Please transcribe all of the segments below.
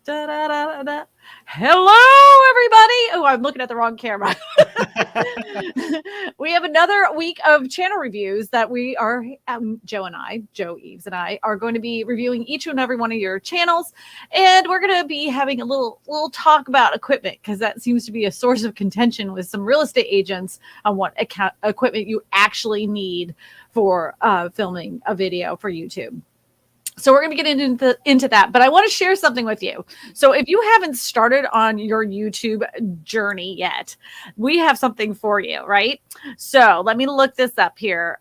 Da, da, da, da, da. Hello, everybody. Oh, I'm looking at the wrong camera. We have another week of channel reviews that we are, Joe Eves and I are going to be reviewing each and every one of your channels. And we're going to be having a little talk about equipment because that seems to be a source of contention with some real estate agents on what equipment you actually need for filming a video for YouTube. So we're going to get into that, but I want to share something with you. So if you haven't started on your YouTube journey yet, we have something for you, right? So let me look this up here.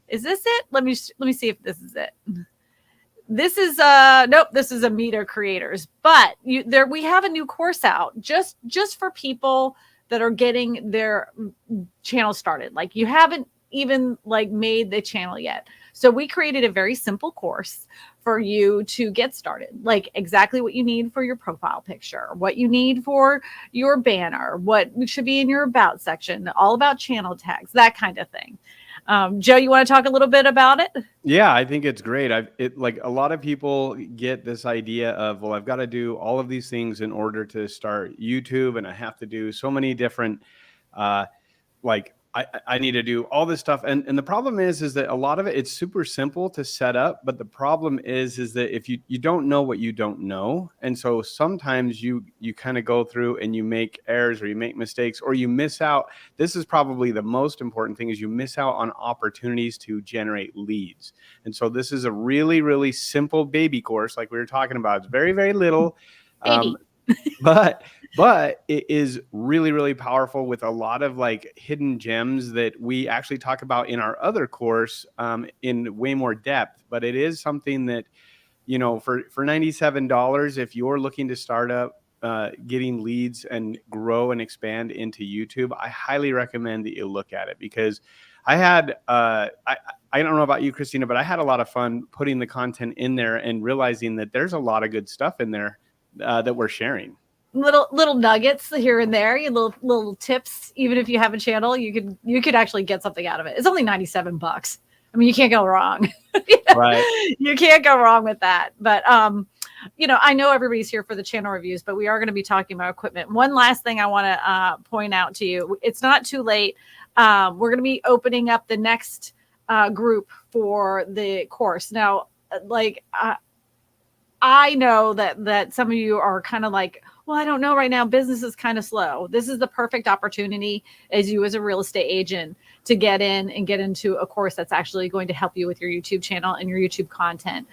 Is this it? Let me see if this is it. This is nope, this is Amita Creators, but we have a new course out just for people that are getting their channel started. Like you haven't even like made the channel yet. So we created a very simple course for you to get started, like exactly what you need for your profile picture, what you need for your banner, what should be in your about section, all about channel tags, that kind of thing. Joe, you want to talk a little bit about it? Yeah, I think it's great. Like a lot of people get this idea of, well, I've got to do all of these things in order to start YouTube, and I have to do so many different, like I need to do all this stuff. And the problem is that a lot of it's super simple to set up. But the problem is that if you don't know what you don't know. And so sometimes you kind of go through and you make errors or you make mistakes or you miss out. This is probably the most important thing is you miss out on opportunities to generate leads. And so this is a really, really simple baby course. Like we were talking about, it's very, very little. Baby. But it is really, really powerful with a lot of like hidden gems that we actually talk about in our other course in way more depth. But it is something that, you know, for $97, if you're looking to start up getting leads and grow and expand into YouTube, I highly recommend that you look at it because I had, I don't know about you, Christina, but I had a lot of fun putting the content in there and realizing that there's a lot of good stuff in there that we're sharing. Little nuggets here and there, little tips. Even if you have a channel, you could actually get something out of it. It's only $97. I mean, you can't go wrong. Right. You can't go wrong with that. But you know, I know everybody's here for the channel reviews, but we are going to be talking about equipment. One last thing I want to point out to you: it's not too late. We're going to be opening up the next group for the course now. Like I know that some of you are kind of like, well, I don't know right now. Business is kind of slow. This is the perfect opportunity as a real estate agent to get in and get into a course that's actually going to help you with your YouTube channel and your YouTube content.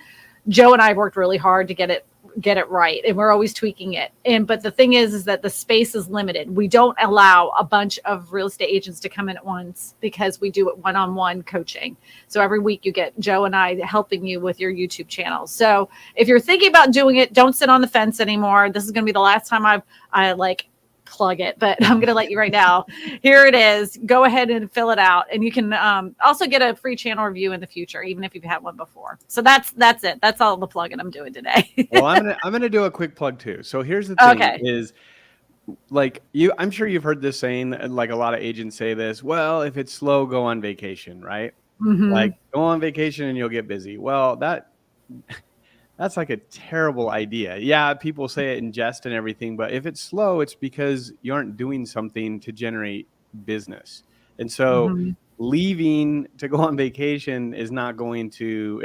Joe and I worked really hard to get it right, and we're always tweaking it. But the thing is that the space is limited. We don't allow a bunch of real estate agents to come in at once because we do it one-on-one coaching. So every week you get Joe and I helping you with your YouTube channel. So if you're thinking about doing it, don't sit on the fence anymore. This is going to be the last time I like plug it, but I'm going to let you right now. Here it is. Go ahead and fill it out, and you can also get a free channel review in the future, even if you've had one before. So that's it. That's all the plugging I'm doing today. Well, I'm gonna do a quick plug too. So here's the thing: is like I'm sure you've heard this saying, like a lot of agents say this. Well, if it's slow, go on vacation, right? Mm-hmm. Like go on vacation and you'll get busy. Well, that's like a terrible idea. Yeah, people say it in jest and everything, but if it's slow, it's because you aren't doing something to generate business. And so leaving to go on vacation is not going to,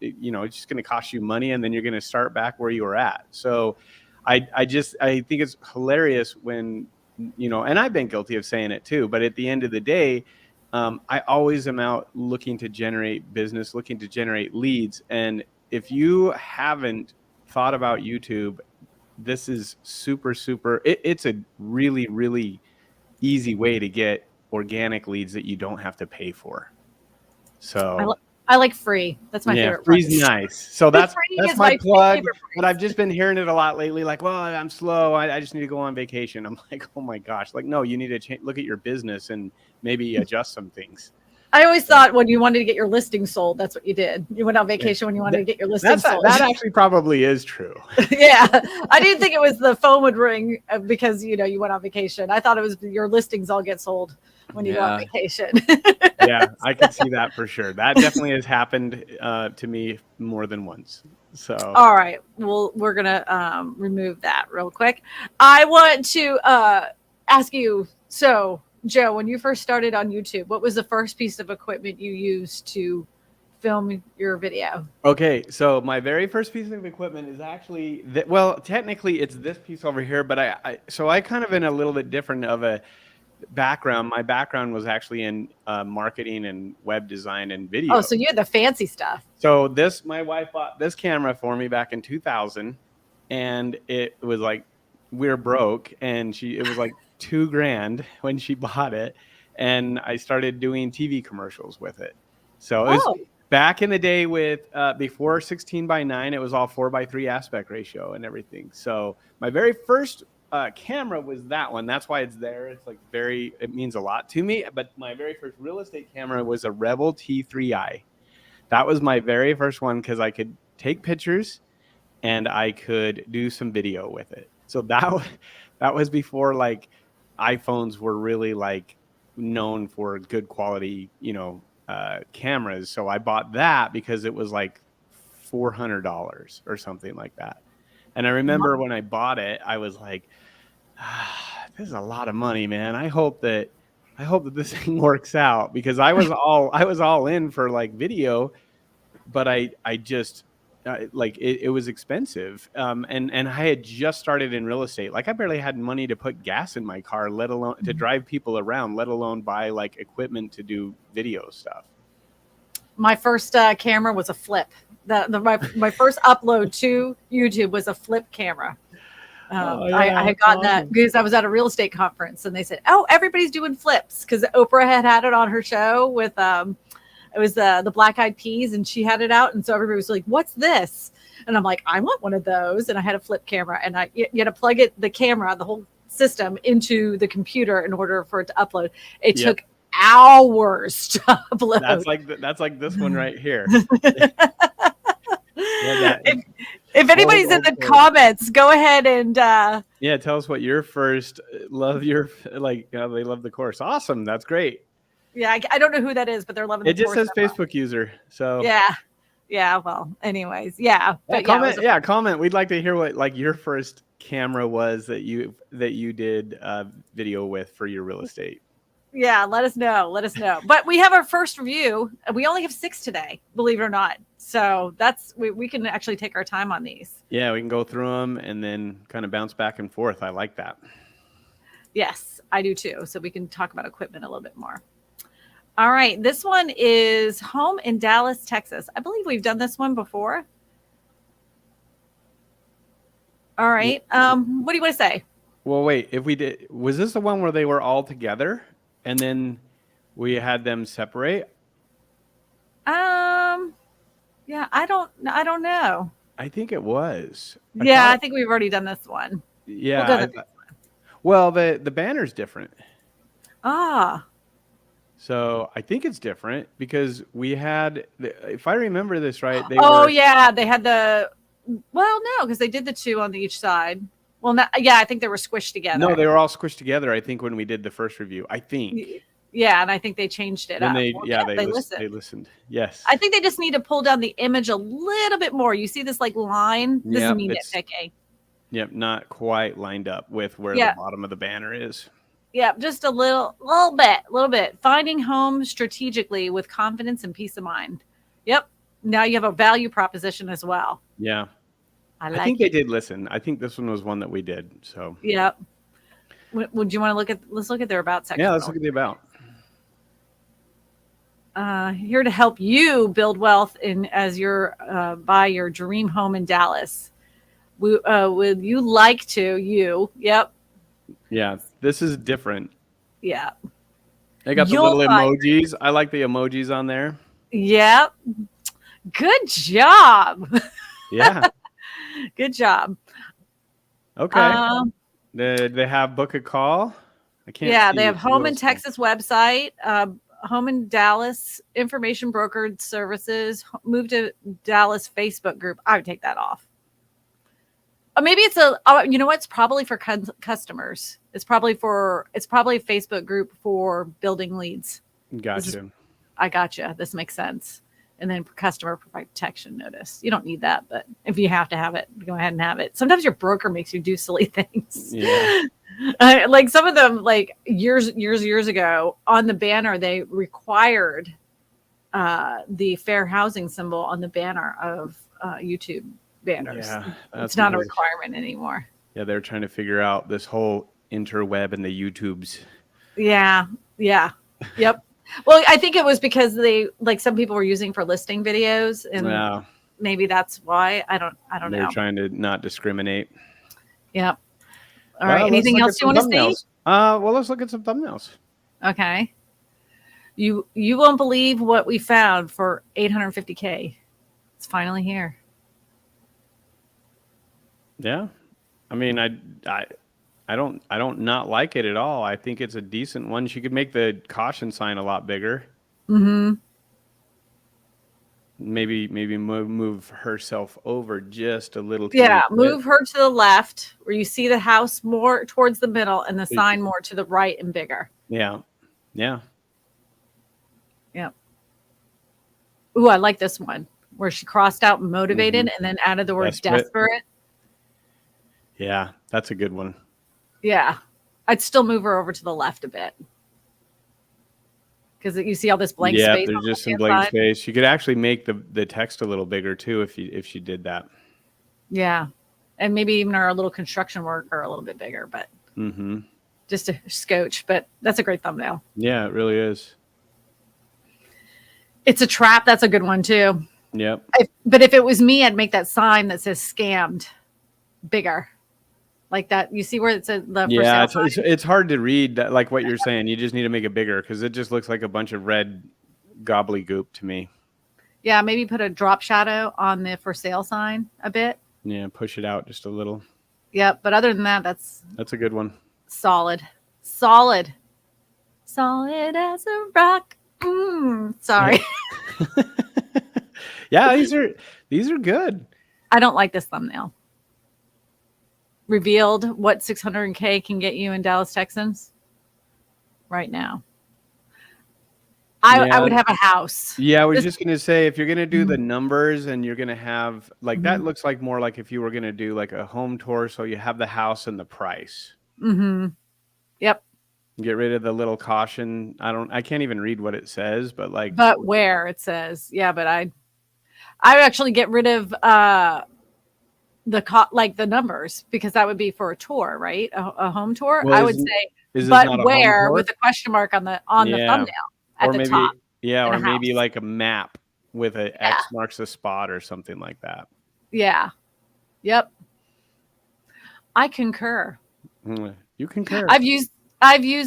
it's just going to cost you money, and then you're going to start back where you were at. So I think it's hilarious when, and I've been guilty of saying it too, but at the end of the day, I always am out looking to generate business, looking to generate leads. And if you haven't thought about YouTube, this is super, it's a really, really easy way to get organic leads that you don't have to pay for. So I like free. That's my favorite. Free's nice. So that's my plug. But I've just been hearing it a lot lately. Like, well, I'm slow. I just need to go on vacation. I'm like, oh my gosh. Like, no, you need to look at your business and maybe adjust some things. I always thought when you wanted to get your listing sold, that's what you did. You went on vacation when you wanted to get your listing sold. That actually probably is true. Yeah. I didn't think it was the phone would ring because, you went on vacation. I thought it was your listings all get sold when you go on vacation. Yeah, I can see that for sure. That definitely has happened to me more than once. So All right. Well, we're gonna remove that real quick. I want to ask you. So, Joe, when you first started on YouTube, what was the first piece of equipment you used to film your video? okay, so my very first piece of equipment is actually well, technically it's this piece over here, but I kind of in a little bit different of a background. My background was actually in marketing and web design and video. Oh, so you had the fancy stuff. So my wife bought this camera for me back in 2000, and it was like we're broke, and it was like $2,000 when she bought it, and I started doing TV commercials with it. So it was Oh, back in the day with before 16:9, it was all 4:3 aspect ratio and everything. So my very first camera was that one. That's why it's there. It's like it means a lot to me. But my very first real estate camera was a Rebel T3i. That was my very first one because I could take pictures and I could do some video with it. So that was before like iPhones were really like known for good quality, cameras. So I bought that because it was like $400 or something like that. And I remember when I bought it, I was like, this is a lot of money, man. I hope that this thing works out, because I was all in for like video, but I just like it was expensive. And I had just started in real estate. Like I barely had money to put gas in my car, let alone to drive people around, let alone buy like equipment to do video stuff. my first camera was a flip. My first upload to YouTube was a flip camera. I had gotten that because I was at a real estate conference, and they said, "Oh, everybody's doing flips," because Oprah had it on her show with it was the Black Eyed Peas, and she had it out, and so everybody was like, "What's this?" And I'm like, "I want one of those," and I had a flip camera, and you had to plug the whole system into the computer in order for it to upload. It took hours to upload. That's like this one right here. If anybody's in the comments, go ahead and tell us what your first they love the course. Awesome, that's great. Yeah, I don't know who that is, but they're loving it. Just says Facebook user. So yeah. Well, anyways, yeah. But comment. We'd like to hear what like your first camera was that you did video with for your real estate. Yeah, let us know. But we have our first review. We only have 6 today, believe it or not. So we can actually take our time on these. Yeah, we can go through them and then kind of bounce back and forth. I like that. Yes, I do too. So we can talk about equipment a little bit more. All right. This one is home in Dallas, Texas. I believe we've done this one before. All right. What do you want to say? Well, wait, if we did, was this the one where they were all together and then we had them separate? Yeah, I don't know. I think it was. I think we've already done this one. Yeah. Well, the banner's different. So I think it's different because we had, if I remember this right, they had because they did the 2 on each side. Well, I think they were squished together. No, they were all squished together, I think, when we did the first review. I think. Yeah, and I think they changed it up. They listened. Yes. I think they just need to pull down the image a little bit more. You see this like line? This is me nitpicking. Yep, not quite lined up with where the bottom of the banner is. Yeah, just a little bit. Finding home strategically with confidence and peace of mind. Yep. Now you have a value proposition as well. Yeah. I think they did listen. I think this one was one that we did. So. Yep. Would you want to let's look at their about section. Yeah, let's look at the about. Here to help you build wealth as you're buy your dream home in Dallas. Would you like to? Yep. Yeah, this is different. Yeah. They got the little emojis. I like the emojis on there. Yep. Good job. Yeah. Good job. Okay. They have book a call. I can't. Yeah, they have home in Texas website, home in Dallas information brokered services, move to Dallas Facebook group. I would take that off. Maybe it's it's probably for customers. It's probably a Facebook group for building leads. Gotcha. I gotcha. This makes sense. and then customer protection notice. You don't need that, but if you have to have it, go ahead and have it. Sometimes your broker makes you do silly things. Yeah. Like some of them, like years ago on the banner, they required the fair housing symbol on the banner of YouTube banners. Yeah, it's not a because- requirement anymore. Yeah, they're trying to figure out this whole interweb and the YouTubes. Yeah. Yep. Well, I think it was because they, like, some people were using for listing videos, and Yeah, maybe that's why. I don't they're know. trying to not discriminate. Yep. All Well, right. let's Anything look else at you want to some see? thumbnails. Well, let's look at some thumbnails. Okay. You won't believe what we found for 850K. It's finally here. Yeah, I mean, I don't not like it at all. I think it's a decent one. She could make the caution sign a lot bigger. Mm-hmm. Maybe move herself over just a little. Yeah, teeny bit. move her to the left where you see the house more towards the middle and the sign more to the right and bigger. Yeah. Ooh, I like this one where she crossed out motivated and then added the word desperate. Yeah, that's a good one. Yeah. I'd still move her over to the left a bit. Because you see all this blank Yeah, space. there's just some blank space. You could actually make the text a little bigger too if she did that. Yeah. And maybe even our little construction worker a little bit bigger, but just a scotch. But that's a great thumbnail. Yeah, it really is. It's a trap. That's a good one too. Yep. But if it was me, I'd make that sign that says scammed bigger. Like that. You see where it says the yeah, it's hard to read that, like what you're saying. You just need to make it bigger because it just looks like a bunch of red gobbledygook to me. Yeah, maybe put a drop shadow on the for sale sign a bit. Yeah, push it out just a little. Yep, but other than that, that's a good one. Solid as a rock. Sorry. Yeah, these are good. I don't like this thumbnail. Revealed what 600K can get you in Dallas, Texans right now. I would have a house. Yeah, I was just going to say, if you're going to do the numbers and you're going to have, like, that looks like more like if you were going to do like a home tour. So you have the house and the price. Yep. Get rid of the little caution. I can't even read what it says, but like. But where it says, yeah, but I actually get rid of the numbers, because that would be for a tour, right? A home tour. Well, I would say, but where, with a question mark on the thumbnail at the top. Yeah, or maybe like a map with a X marks the spot or something like that. Yeah. Yep. I concur. You concur. I've used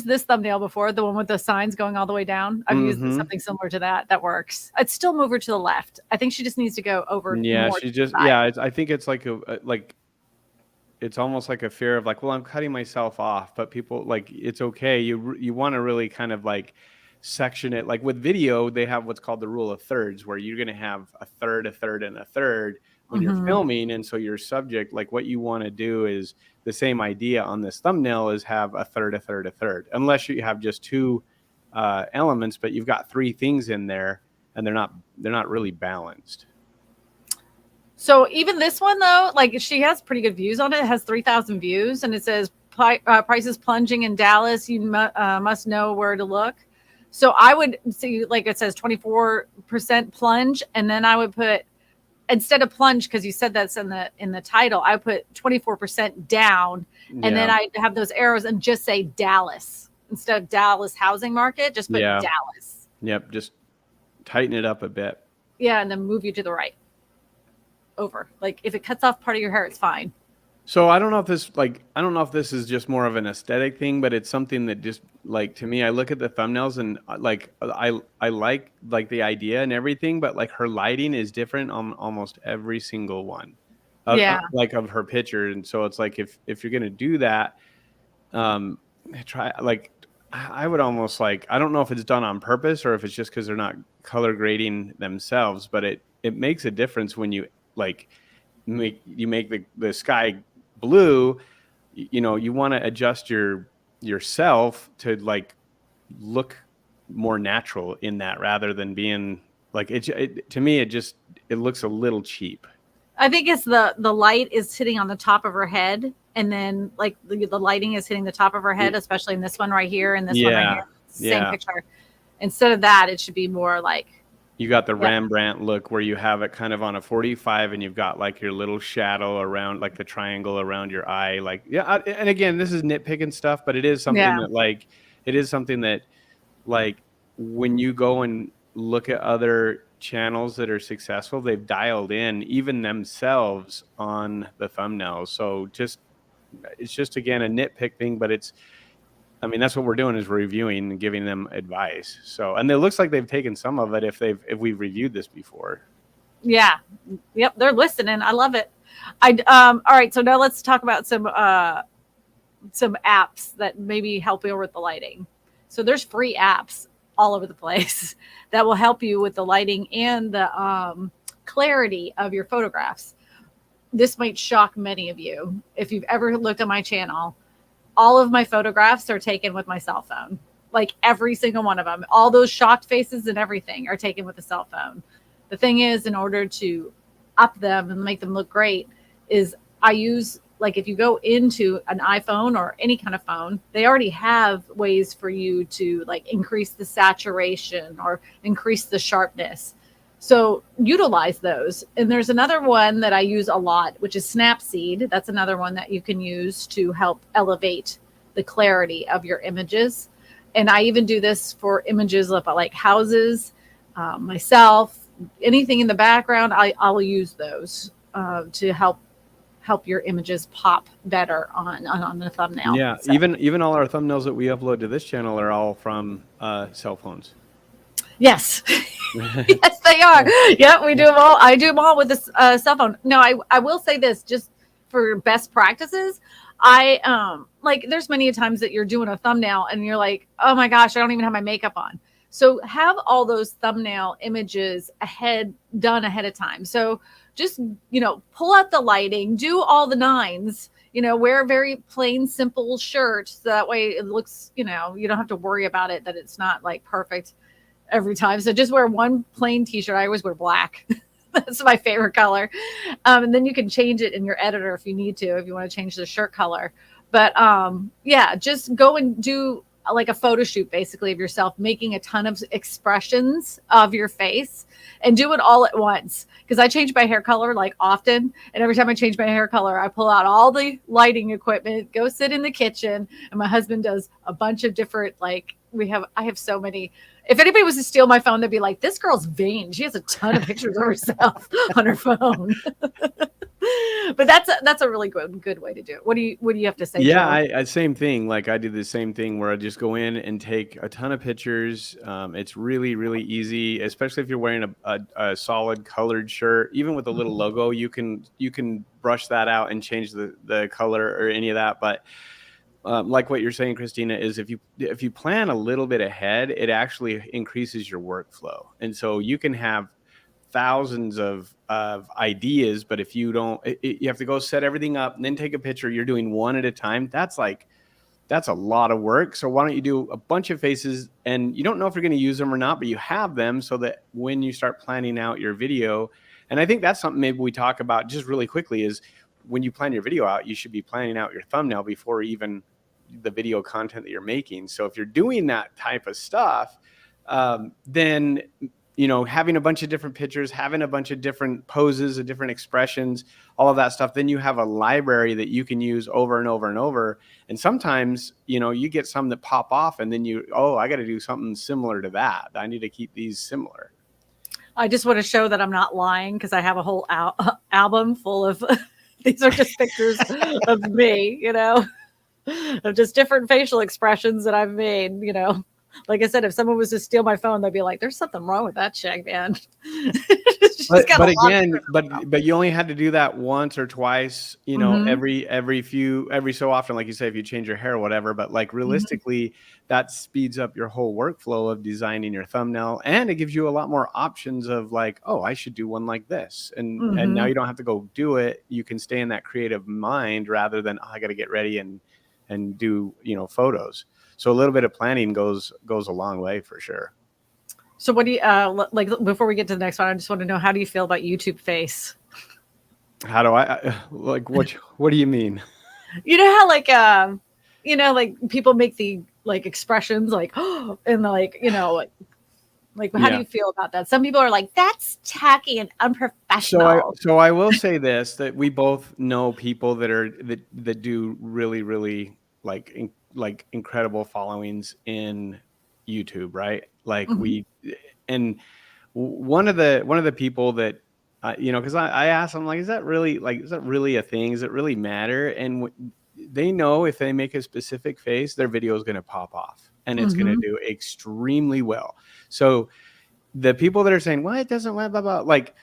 this thumbnail before, the one with the signs going all the way down. I've used something similar to that. That works. I'd still move her to the left. I think she just needs to go over. Yeah, she just, yeah, I think it's like it's almost like a fear of like, well, I'm cutting myself off, but people, like, it's okay. You want to really kind of like section it. Like with video, they have what's called the rule of thirds, where you're going to have a third, and a third when you're filming. And so your subject, like what you want to do is the same idea on this thumbnail is have a third, a third, unless you have just two elements, but you've got three things in there and they're not really balanced. So even this one though, like she has pretty good views on it. It has 3,000 views and it says prices plunging in Dallas. You must know where to look. So I would see, like it says 24% plunge. And then I would put, instead of plunge, because you said that's in the title, I put 24% down, and then I have those arrows and just say Dallas instead of Dallas housing market. Just put Dallas. Yep, just tighten it up a bit. Yeah, and then move you to the right. Over. Like if it cuts off part of your hair, it's fine. So I don't know if this is just more of an aesthetic thing, but it's something that just, like, to me, I look at the thumbnails and like I like the idea and everything, but like her lighting is different on almost every single one of her picture. And so it's like if you're gonna do that, try, like, I would almost, like, I don't know if it's done on purpose or if it's just because they're not color grading themselves, but it makes a difference when you like make the sky blue. You know, you want to adjust yourself to like look more natural in that, rather than being Like to me, it looks a little cheap. I think it's the light is hitting on the top of her head, and then like the lighting is hitting the top of her head, especially in this one right here and this one right here. Same picture. Instead of that, it should be more like you got the Rembrandt look where you have it kind of on a 45 and you've got like your little shadow around, like the triangle around your eye. Like, and again, this is nitpicking stuff, but it is something that like when you go and look at other channels that are successful, they've dialed in even themselves on the thumbnails. So it's just again a nitpick thing, but that's what we're doing is reviewing and giving them advice. So, and it looks like they've taken some of it if we've reviewed this before. Yeah. Yep. They're listening. I love it. All right. So now let's talk about some apps that maybe help you with the lighting. So there's free apps all over the place that will help you with the lighting and the clarity of your photographs. This might shock many of you. If you've ever looked at my channel, all of my photographs are taken with my cell phone. Like every single one of them. All those shocked faces and everything are taken with a cell phone. The thing is, in order to up them and make them look great, is I use, like if you go into an iPhone or any kind of phone, they already have ways for you to like increase the saturation or increase the sharpness. So utilize those. And there's another one that I use a lot, which is Snapseed. That's another one that you can use to help elevate the clarity of your images. And I even do this for images of like houses, myself, anything in the background. I'll use those to help your images pop better on the thumbnail. Yeah, so. Even all our thumbnails that we upload to this channel are all from cell phones. Yes. Yes, they are. Yeah, we do them all. I do them all with this cell phone. No, I will say this just for best practices. Like there's many times that you're doing a thumbnail and you're like, oh my gosh, I don't even have my makeup on. So have all those thumbnail images done ahead of time. So just, pull out the lighting, do all the nines, wear a very plain, simple shirt. So that way it looks, you don't have to worry about it, that it's not like perfect every time. So just wear one plain t-shirt. I always wear black. That's my favorite color. And then you can change it in your editor if you need to, if you want to change the shirt color. But just go and do like a photo shoot basically of yourself, making a ton of expressions of your face and do it all at once. Because I change my hair color like often. And every time I change my hair color, I pull out all the lighting equipment, go sit in the kitchen. And my husband does a bunch of different, I have so many. If anybody was to steal my phone, they'd be like, this girl's vain. She has a ton of pictures of herself on her phone. But that's a really good way to do it. What do you have to say? Yeah, I same thing. Like I do the same thing where I just go in and take a ton of pictures. It's really, really easy, especially if you're wearing a solid colored shirt. Even with a little logo, you can brush that out and change the color or any of that. But like what you're saying, Christina, is if you plan a little bit ahead, it actually increases your workflow. And so you can have thousands of ideas, but if you don't, you have to go set everything up and then take a picture. You're doing one at a time. That's a lot of work. So why don't you do a bunch of faces, and you don't know if you're going to use them or not, but you have them so that when you start planning out your video, and I think that's something maybe we talk about just really quickly, is when you plan your video out, you should be planning out your thumbnail before even the video content that you're making. So if you're doing that type of stuff, then having a bunch of different pictures, having a bunch of different poses and different expressions, all of that stuff, then you have a library that you can use over and over and over. And sometimes, you get some that pop off and then I got to do something similar to that. I need to keep these similar. I just want to show that I'm not lying because I have a whole album full of, these are just pictures of me, of just different facial expressions that I've made, Like I said, if someone was to steal my phone, they'd be like, there's something wrong with that chick, man. But you only had to do that once or twice, every so often, like you say, if you change your hair or whatever. But like realistically, that speeds up your whole workflow of designing your thumbnail. And it gives you a lot more options of like, oh, I should do one like this. And now you don't have to go do it. You can stay in that creative mind rather than, I got to get ready and do, photos. So a little bit of planning goes a long way for sure. So what do you like before we get to the next one? I just want to know, how do you feel about YouTube face? How do I like what do you mean? You know how like people make the like expressions like oh, and like like how do Yeah. you feel about that? Some people are like, that's tacky and unprofessional. So I will say this, that we both know people that do really like like incredible followings in YouTube, right? Like Mhm. and one of the people that because I asked them, like, is that really a thing? Does it really matter? And they know if they make a specific face, their video is going to pop off and it's going to Mhm. do extremely well. So the people that are saying, well, it doesn't blah, blah, blah, like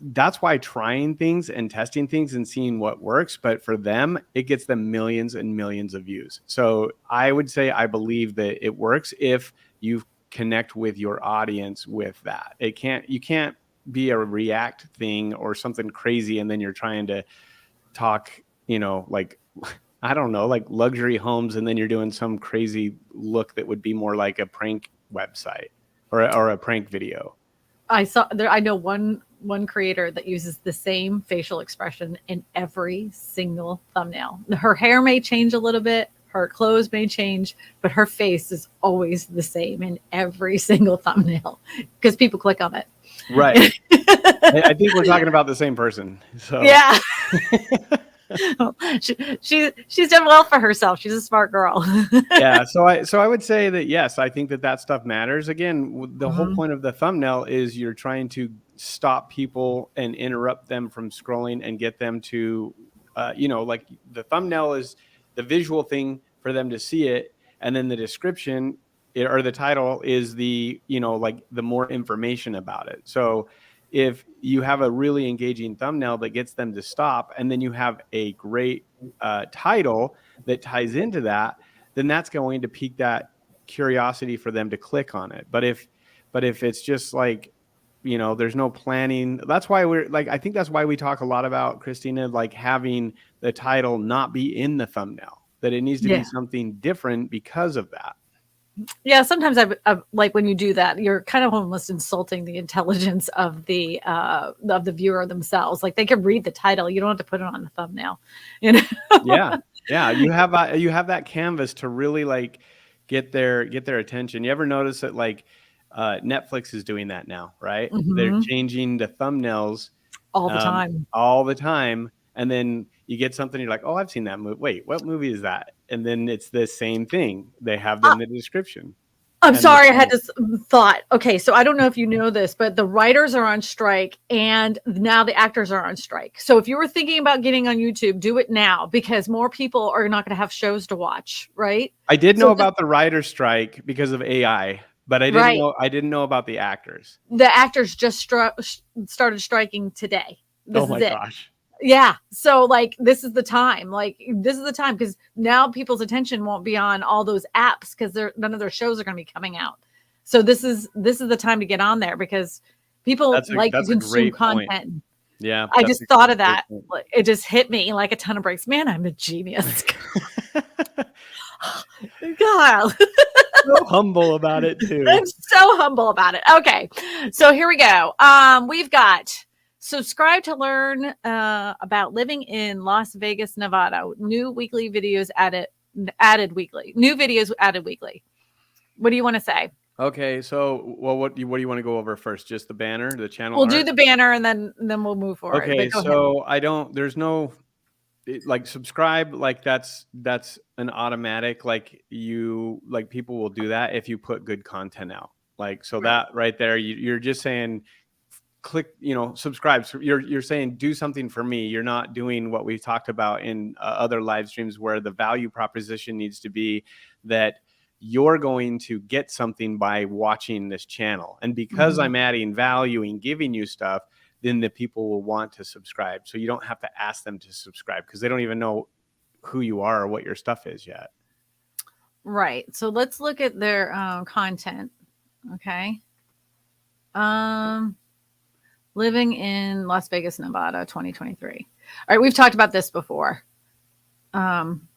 that's why trying things and testing things and seeing what works. But for them, it gets them millions and millions of views. So I would say I believe that it works if you connect with your audience with that. You can't be a react thing or something crazy and then you're trying to talk, like I don't know, like luxury homes, and then you're doing some crazy look that would be more like a prank website or a prank video. I saw there. I know one creator that uses the same facial expression in every single thumbnail. Her hair may change a little bit, her clothes may change, but her face is always the same in every single thumbnail because people click on it. Right. I think we're talking about the same person. So Yeah. She's done well for herself. She's a smart girl. yeah, so I would say that yes, I think that stuff matters. Again, the whole Mhm. point of the thumbnail is you're trying to stop people and interrupt them from scrolling and get them to, like the thumbnail is the visual thing for them to see it, and then the description or the title is like the more information about it. So if you have a really engaging thumbnail that gets them to stop, and then you have a great title that ties into that, then that's going to pique that curiosity for them to click on it. But if it's just like, there's no planning, that's why we're like, I think that's why we talk a lot about, Christina, like having the title not be in the thumbnail, that it needs to be Yeah. something different because of that. Yeah, sometimes I like when you do that, you're kind of almost insulting the intelligence of the viewer themselves. Like they can read the title, you don't have to put it on the thumbnail. You know. Yeah. Yeah. You have that canvas to really like get their attention. You ever notice that like Netflix is doing that now, right? They're Mhm. changing the thumbnails All the time. all the time. And then you get something, you're like, oh, I've seen that movie. Wait, what movie is that? And then it's the same thing. They have Uh, in the description I'm and the sorry, I had thumbnail. this thought. Okay, so I don't know if you know this, but the writers are on strike and now the actors are on strike. So if you were thinking about getting on YouTube, do it now because more people are not going to have shows to watch, right? I did know So this, about the writer's strike because of AI, but right, I didn't know about the actors. the actors just started striking today. Oh This is my it. gosh. Yeah. So like this is the time. Like this is the time because now people's attention won't be on all those apps because none of their shows are going to be coming out. So this is the time to get on there because people like to That's a consume great point. content. Yeah, I that's just thought of a great that. point. Like, it just hit me like a ton of bricks. Man, I'm a genius. God, So humble about it too. I'm so humble about it. Okay. So here we go. We've got subscribe to learn about living in Las Vegas, Nevada. New weekly videos added weekly. New videos added weekly. What do you want to say? Okay, so well, what do you want to go over first? Just the banner, the channel We'll do art? the banner and then we'll move forward. Okay, But go ahead. so I don't. There's no like subscribe. Like that's an automatic. Like people will do that if you put good content out. Like so Right. that right there, you're just saying click, subscribe. So you're saying do something for me. You're not doing what we talked about in other live streams where the value proposition needs to be that you're going to get something by watching this channel. And because Mhm. I'm adding value and giving you stuff, then the people will want to subscribe. So you don't have to ask them to subscribe because they don't even know who you are or what your stuff is yet. Right. So let's look at their content. Okay. Um, living in Las Vegas, Nevada, 2023. All right, we've talked about this before. Um,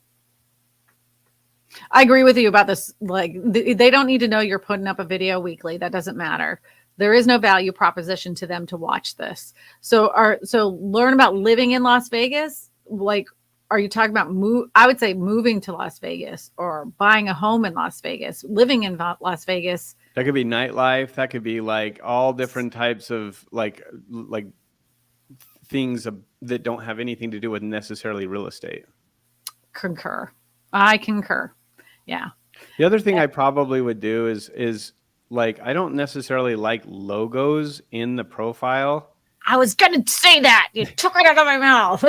I agree with you about this. Like they don't need to know you're putting up a video weekly. That doesn't matter. There is no value proposition to them to watch this. So learn about living in Las Vegas. Like, are you talking about I would say moving to Las Vegas or buying a home in Las Vegas, living in Las Vegas. That could be nightlife. That could be like all different types of like things that don't have anything to do with necessarily real estate. Concur. I concur. Yeah. The other thing I probably would do is like, I don't necessarily like logos in the profile. I was going to say that. You took it out of my mouth.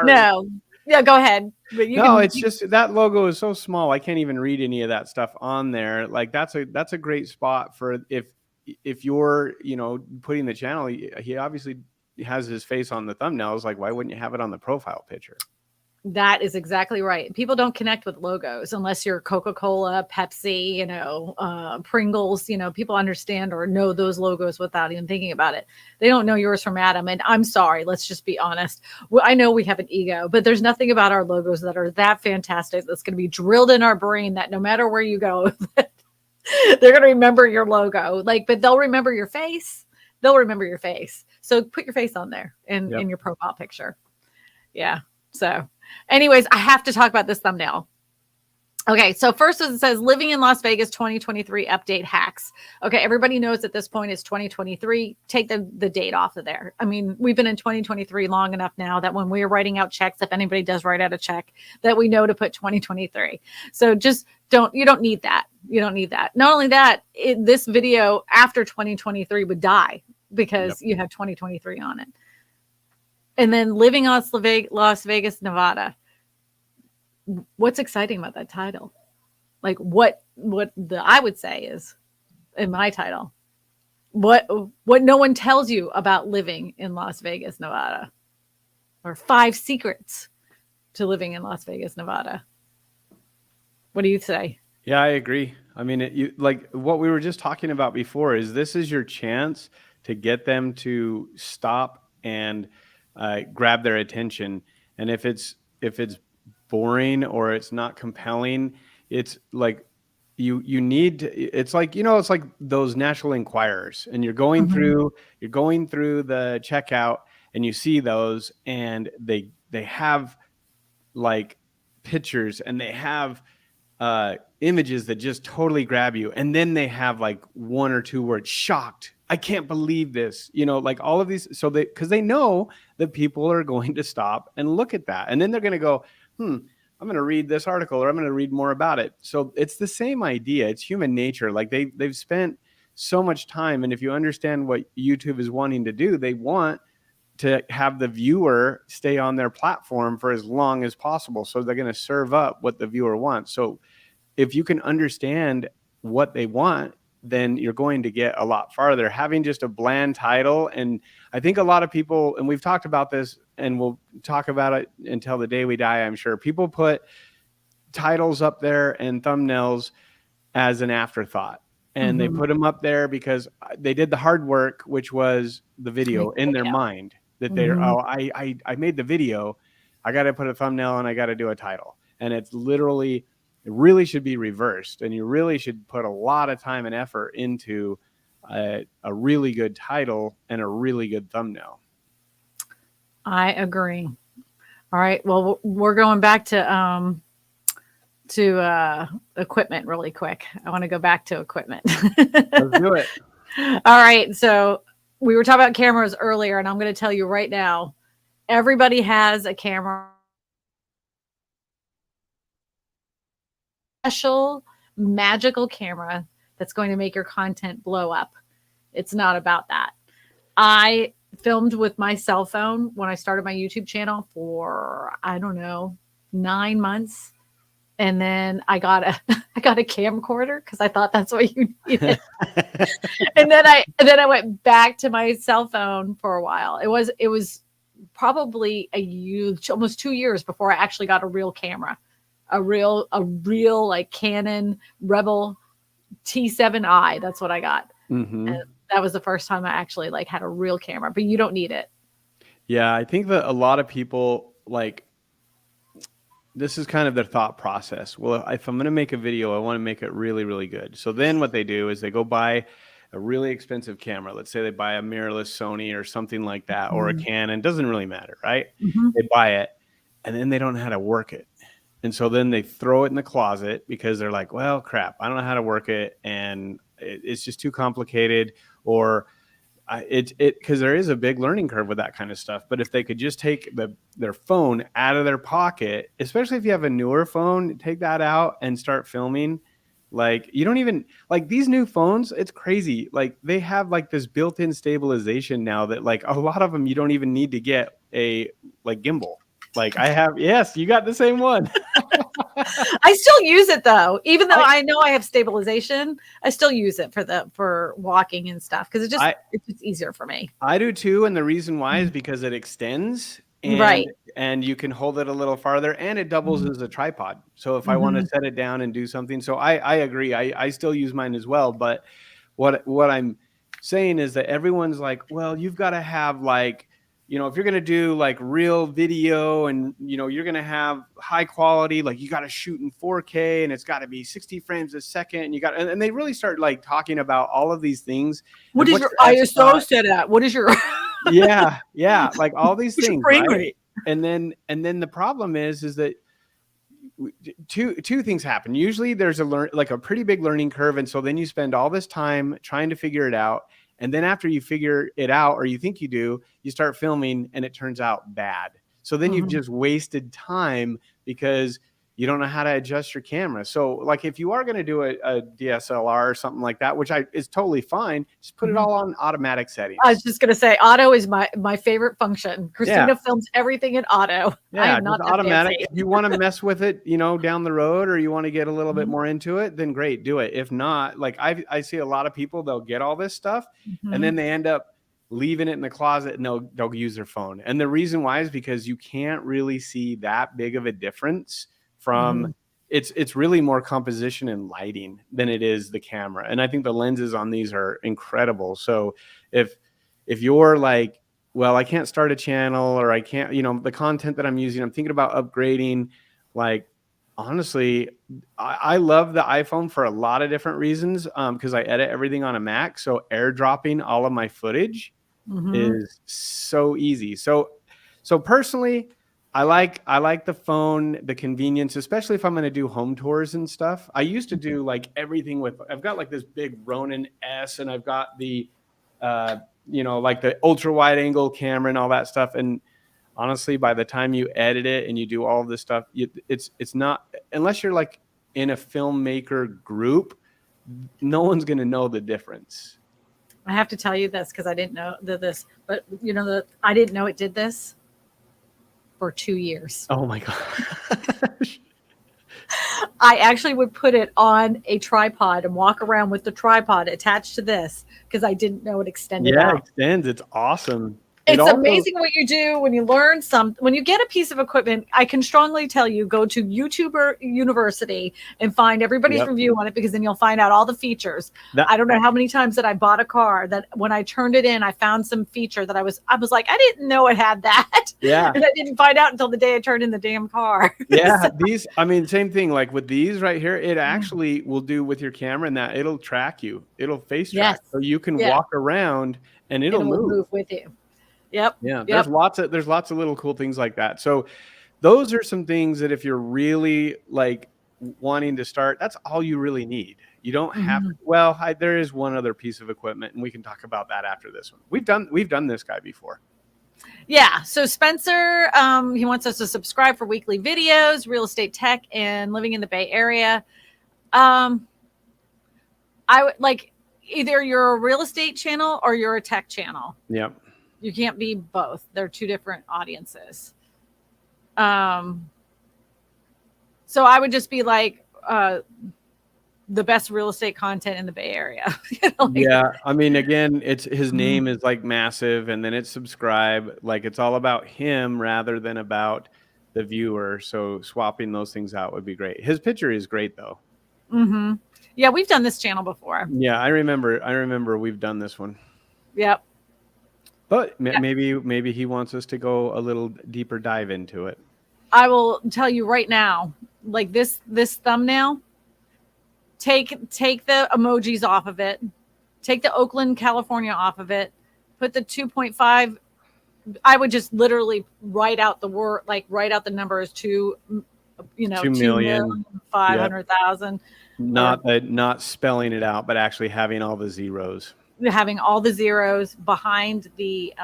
No. Yeah, go ahead. But it's just that logo is so small. I can't even read any of that stuff on there. Like that's a great spot for if you're, putting the channel, he obviously has his face on the thumbnails. Like, why wouldn't you have it on the profile picture? That is exactly right. People don't connect with logos unless you're Coca-Cola, Pepsi, Pringles. People understand or know those logos without even thinking about it. They don't know yours from Adam. And I'm sorry, let's just be honest. Well, I know we have an ego, but there's nothing about our logos that are that fantastic that's going to be drilled in our brain that no matter where you go, they're going to remember your logo. But they'll remember your face. They'll remember your face. So put your face on there in your profile picture. Yeah. So anyways, I have to talk about this thumbnail. Okay. So first it says living in Las Vegas 2023 update hacks. Okay. Everybody knows at this point it's 2023. Take the date off of there. I mean, we've been in 2023 long enough now that when we're writing out checks, if anybody does write out a check, that we know to put 2023. So just you don't need that. You don't need that. Not only that, this video after 2023 would die because you have 2023 on it. And then living on Las Vegas, Nevada. What's exciting about that title? Like what I would say is in my title, what no one tells you about living in Las Vegas, Nevada, or 5 secrets to living in Las Vegas, Nevada. What do you say? Yeah, I agree. I mean, like what we were just talking about before this is your chance to get them to stop and grab their attention. And if it's boring or it's not compelling, it's like you need to, it's like those National Enquirers, and you're going through the checkout and you see those, and they have like pictures and they have images that just totally grab you, and then they have like 1 or 2 words: shocked, I can't believe this, like all of these. So because they know that people are going to stop and look at that, and then they're going to go, I'm going to read this article, or I'm going to read more about it. So it's the same idea. It's human nature. Like they've spent so much time, and if you understand what YouTube is wanting to do, they want to have the viewer stay on their platform for as long as possible. So they're going to serve up what the viewer wants. So if you can understand what they want, then you're going to get a lot farther. Having just a bland title, and I think a lot of people, and we've talked about this, and we'll talk about it until the day we die, I'm sure, people put titles up there and thumbnails as an afterthought. And they put them up there because they did the hard work, which was the video in their mind. That they're, I made the video, I got to put a thumbnail and I got to do a title. And it's literally, it really should be reversed. And you really should put a lot of time and effort into a really good title and a really good thumbnail. I agree. All right. Well, we're going back to equipment really quick. I want to go back to equipment. Let's do it. All right. So we were talking about cameras earlier, and I'm going to tell you right now, everybody has a camera. Special magical camera that's going to make your content blow up. It's not about that. I filmed with my cell phone when I started my YouTube channel for, 9 months. And then I got a camcorder because I thought that's what you needed. and then I went back to my cell phone for a while. It was probably almost 2 years before I actually got a real camera, a real like Canon Rebel T7i. That's what I got. And that was the first time I actually like had a real camera. But you don't need it. Yeah, I think that a lot of people like this is kind of their thought process. Well, if I'm going to make a video, I want to make it really, really good. So then what they do is they go buy a really expensive camera. Let's say they buy a mirrorless Sony or something like that, or a Canon. Doesn't really matter, right? Mhm. They buy it, and then they don't know how to work it. And so then they throw it in the closet because they're like, well, crap, I don't know how to work it, and it's just too complicated, or because there is a big learning curve with that kind of stuff. But if they could just take their phone out of their pocket, especially if you have a newer phone, take that out and start filming. Like, you don't even like these new phones. It's crazy. Like, they have like this built-in stabilization now that like a lot of them you don't even need to get a like gimbal. Like I have, yes, you got the same one. I still use it though, even though I- I know I have stabilization. I still use it for walking and stuff because it's just easier for me. I do too, and the reason why is because it extends, Right. and you can hold it a little farther, and it doubles as a tripod. So if I want to set it down and do something, so I agree. I still use mine as well. But what I'm saying is that everyone's like, well, you've got to have like, if you're going to do like real video and, you're going to have high quality, like you got to shoot in 4K and it's got to be 60 frames a second. And and they really start like talking about all of these things. What Like, is your what's ISO set at? What is your yeah, like all these what's your things, frame right? rate? And then the problem is that two things happen. Usually there's a pretty big learning curve, and so then you spend all this time trying to figure it out. And then after you figure it out, or you think you do, you start filming and it turns out bad. So then you've just wasted time because you don't know how to adjust your camera. So like if you are going to do a DSLR or something like that, which is totally fine, just put it all on automatic settings. I was just going to say auto is my favorite function. Christina films everything in auto. Yeah, I am not that automatic. fancy. If you want to mess with it, down the road, or you want to get a little bit more into it, then great, do it. If not, like I see a lot of people, they'll get all this stuff and then they end up leaving it in the closet and they'll use their phone. And the reason why is because you can't really see that big of a difference from it's really more composition and lighting than it is the camera. And I think the lenses on these are incredible. So if you're like, well, I can't start a channel, or I can't, the content that I'm using, I'm thinking about upgrading. Like, honestly, I love the iPhone for a lot of different reasons because I edit everything on a Mac. So airdropping all of my footage is so easy. So personally, I like the phone, the convenience, especially if I'm going to do home tours and stuff. I used to do like everything I've got like this big Ronin S, and I've got the, like the ultra wide angle camera and all that stuff. And honestly, by the time you edit it and you do all of this stuff, it's not, unless you're like in a filmmaker group, no one's going to know the difference. I have to tell you this because I didn't know this, but I didn't know it did this for 2 years. Oh my gosh. I actually would put it on a tripod and walk around with the tripod attached to this because I didn't know it extended out. It extends. It's awesome. It's amazing what you do when you learn when you get a piece of equipment. I can strongly tell you, go to YouTuber University and find everybody's review on it, because then you'll find out all the features. I don't know how many times that I bought a car that when I turned it in, I found some feature that I was like, I didn't know it had that. Yeah. And I didn't find out until the day I turned in the damn car. Yeah. Same thing, like with these right here, it actually will do with your camera, and that it'll track you. It'll face track. So you can walk around and it'll move with you. Yep. Yeah. There's lots of little cool things like that. So those are some things that if you're really like wanting to start, that's all you really need. You don't have to, well, there is one other piece of equipment, and we can talk about that after this one. We've done this guy before. Yeah. So Spencer, he wants us to subscribe for weekly videos, real estate tech, and living in the Bay Area. I would like either you're a real estate channel or you're a tech channel. Yep. You can't be both. They're two different audiences. So I would just be like the best real estate content in the Bay Area. Yeah. I mean, again, it's his name is like massive, and then it's subscribe. Like, it's all about him rather than about the viewer. So swapping those things out would be great. His picture is great though. Yeah, we've done this channel before. Yeah, I remember we've done this one. Yep. But maybe he wants us to go a little deeper dive into it. I will tell you right now, like this thumbnail, take the emojis off of it, take the Oakland, California off of it, put the 2.5. I would just literally write out the word, like write out the numbers to, 2 million. 2,500,000. Not spelling it out, but actually having all the zeros. Having all the zeros behind the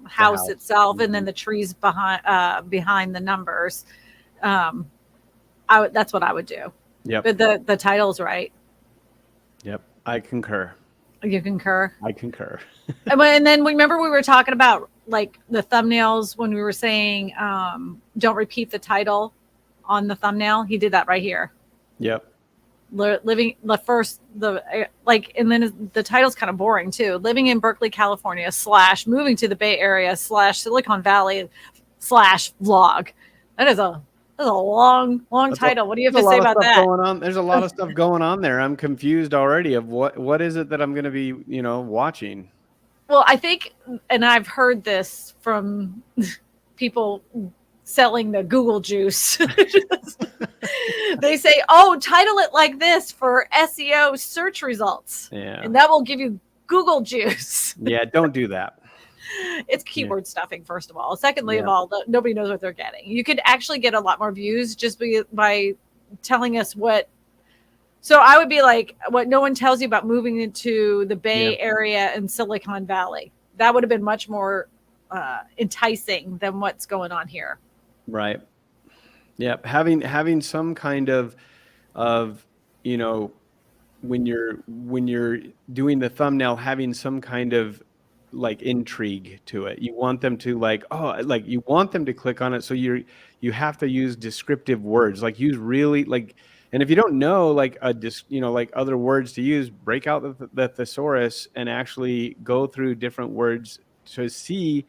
house itself, and then the trees behind the numbers. That's what I would do. Yep. But the title's right. Yep. I concur. You concur? I concur. And then remember we were talking about like the thumbnails when we were saying don't repeat the title on the thumbnail. He did that right here. Yep. Living and then the title's kind of boring too. Living in Berkeley, California / moving to the Bay Area / Silicon Valley / vlog. That is a long title. What do you have to say about that? Going on. There's a lot of stuff going on there. I'm confused already of what is it that I'm going to be, watching. Well, I think, and I've heard this from people selling the Google juice. They say, title it like this for SEO search results. Yeah. And that will give you Google juice. Yeah, don't do that. It's keyword stuffing, first of all. Secondly of all, nobody knows what they're getting. You could actually get a lot more views just by telling us what. So I would be like, what no one tells you about moving into the Bay Area and Silicon Valley. That would have been much more enticing than what's going on here. Right. Yep. Having some kind of when you're doing the thumbnail, having some kind of like intrigue to it. You want them to you want them to click on it. So you have to use descriptive words, like use really like, and if you don't know like other words to use, break out the thesaurus and actually go through different words to see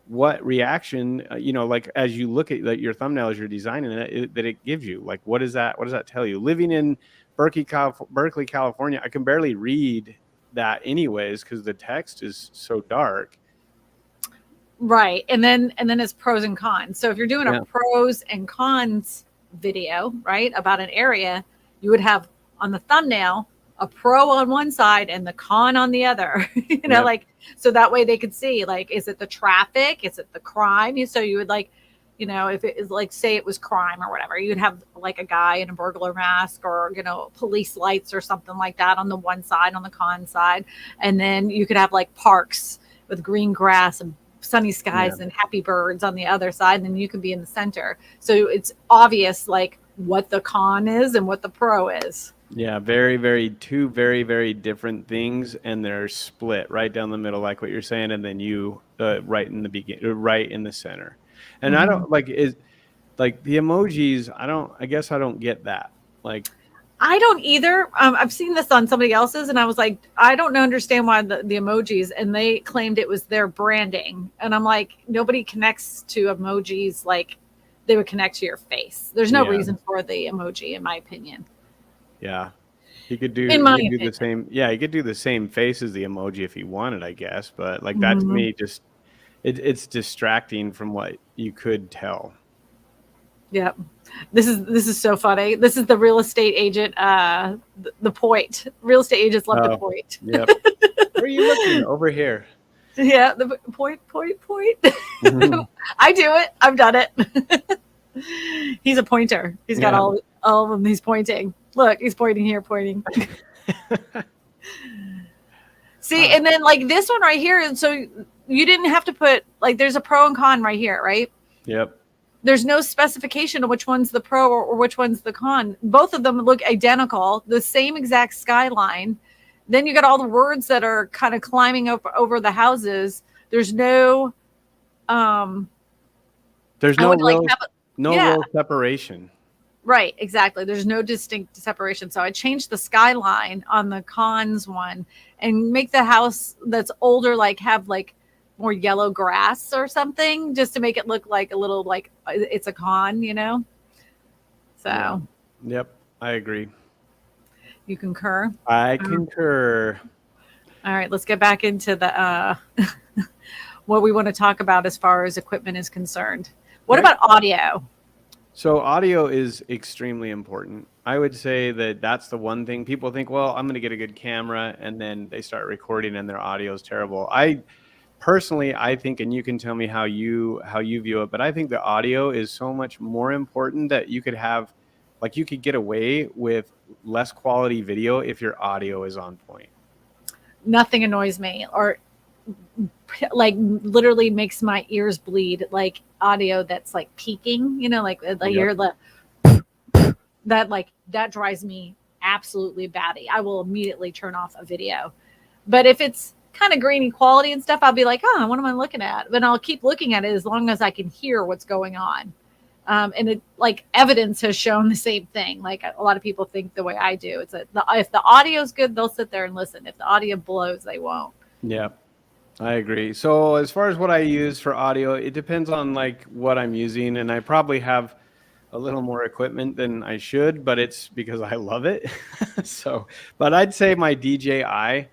what reaction, like as you look at your thumbnail as you're designing it, that it gives you. Like, what does that tell you? Living in Berkeley, California, I can barely read that anyways because the text is so dark. Right. And then it's pros and cons. So if you're doing a pros and cons video, right, about an area, you would have on the thumbnail a pro on one side and the con on the other, like, so that way they could see, like, is it the traffic? Is it the crime? So you would like, if it is like, say it was crime or whatever, you'd have like a guy in a burglar mask or, police lights or something like that on the one side, on the con side. And then you could have like parks with green grass and sunny skies and happy birds on the other side. And then you could be in the center. So it's obvious like what the con is and what the pro is. Yeah, two very, very different things, and they're split right down the middle, like what you're saying, and then you right in the center. And I don't like the emojis. I guess I don't get that. Like, I don't either. I've seen this on somebody else's, and I was like, I don't understand why the emojis, and they claimed it was their branding, and I'm like, nobody connects to emojis like they would connect to your face. There's no reason for the emoji, in my opinion. Yeah, he could do the same. Yeah, he could do the same face as the emoji if he wanted, I guess. But like that to me, just it's distracting from what you could tell. Yep, this is so funny. This is the real estate agent. The point. Real estate agents love the point. Yep. Where are you looking? Over here. Yeah, the point. Mm-hmm. I do it. I've done it. He's a pointer. He's got all of them. He's pointing. Look, he's pointing here, pointing. See, and then like this one right here. And so you didn't have to put like, there's a pro and con right here, right? Yep. There's no specification of which one's the pro or which one's the con. Both of them look identical, the same exact skyline. Then you got all the words that are kind of climbing up over the houses. There's no real separation. Right, exactly. There's no distinct separation. So I changed the skyline on the cons one and make the house that's older like have like more yellow grass or something, just to make it look like a little like it's a con, So yeah. Yep, I agree. You concur? I concur. All right, let's get back into the what we want to talk about as far as equipment is concerned. What about audio? So audio is extremely important. I would say that that's the one thing people think, well, I'm going to get a good camera, and then they start recording and their audio is terrible. I personally, I think, and you can tell me how you view it, but I think the audio is so much more important that you could have, like, you could get away with less quality video if your audio is on point. Nothing annoys me or like literally makes my ears bleed like audio that's like peaking, like Yep. you're the that like that drives me absolutely batty. I will immediately turn off a video. But if it's kind of grainy quality and stuff, I'll be like, oh, what am I looking at? But I'll keep looking at it as long as I can hear what's going on. And it, like, evidence has shown the same thing. Like, a lot of people think the way I do. If the audio is good, they'll sit there and listen. If the audio blows, they won't. Yeah, I agree. So as far as what I use for audio, it depends on like what I'm using, and I probably have a little more equipment than I should, but it's because I love it. So, but I'd say my DJI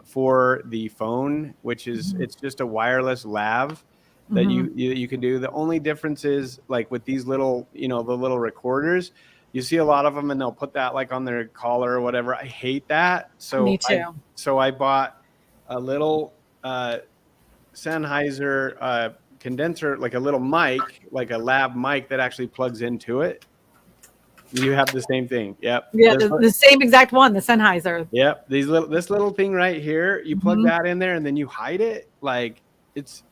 for the phone, which is Mhm. it's just a wireless lav that Mhm. you can do. The only difference is like with these little, the little recorders, you see a lot of them and they'll put that like on their collar or whatever. I hate that. Me So too. I bought a little Sennheiser condenser, like a little mic, like a lab mic that actually plugs into it. You have the same thing. Yep. Yeah, the same exact one, the Sennheiser. Yep. This little thing right here, you plug Mhm. that in there and then you hide it. Like it's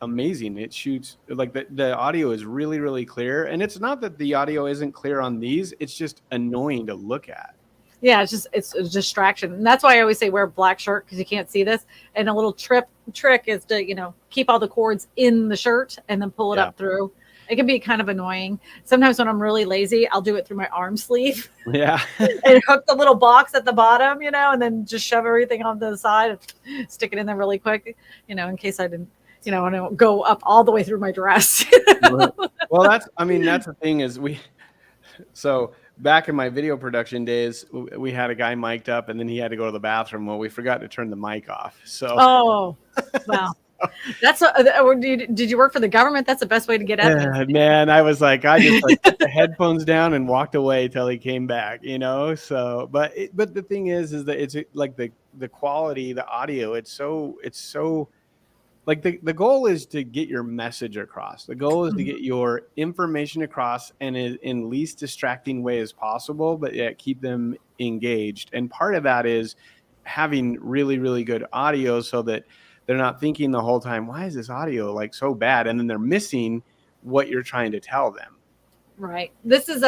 amazing. It shoots like the audio is really, really clear. And it's not that the audio isn't clear on these, it's just annoying to look at. Yeah, it's a distraction, and that's why I always say wear a black shirt because you can't see this. And a little trick is to keep all the cords in the shirt and then pull it Yeah. up through. It can be kind of annoying. Sometimes when I'm really lazy, I'll do it through my arm sleeve Yeah. and hook the little box at the bottom, and then just shove everything on the side and stick it in there really quick, in case I didn't, want to go up all the way through my dress. Well, that's the thing is so back in my video production days, we had a guy mic'd up and then he had to go to the bathroom. Well, we forgot to turn the mic off. So Oh, wow. Did you work for the government? That's the best way to get evidence. man, I was like, I just like put the headphones down and walked away till he came back, So, but the thing is that it's like the quality, the audio, it's so like the goal is to get your message across. The goal is to get your information across and in least distracting way as possible, but yet keep them engaged. And part of that is having really, really good audio so that they're not thinking the whole time, why is this audio like so bad? And then they're missing what you're trying to tell them. Right. This is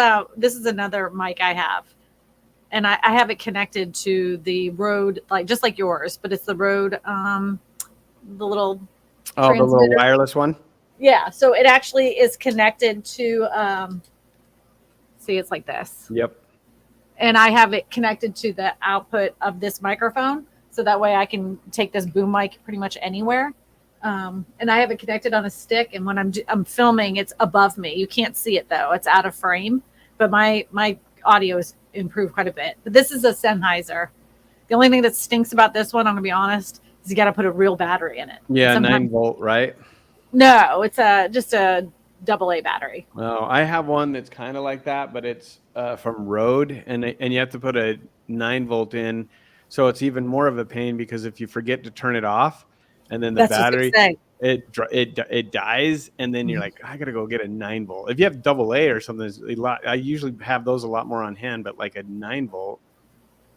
another mic I have. And I have it connected to the Rode, like just like yours, but it's the Rode, the little Oh, the little transmitter. wireless one? Yeah. So it actually is connected to, see, it's like this. Yep. And I have it connected to the output of this microphone. So that way I can take this boom mic pretty much anywhere. And I have it connected on a stick. And when I'm filming, it's above me. You can't see it though. It's out of frame. But my audio is improved quite a bit. But this is a Sennheiser. The only thing that stinks about this one, I'm going to be honest, is you got to put a real battery in it. Yeah, 9-volt, right? No, it's just a AA battery. Well, I have one that's kind of like that, but it's from Rode, and you have to put a 9-volt in, so it's even more of a pain because if you forget to turn it off, and then the That's battery what I it dies, and then you're like, I gotta go get a 9-volt. If you have AA or something, I usually have those a lot more on hand, but like a 9-volt.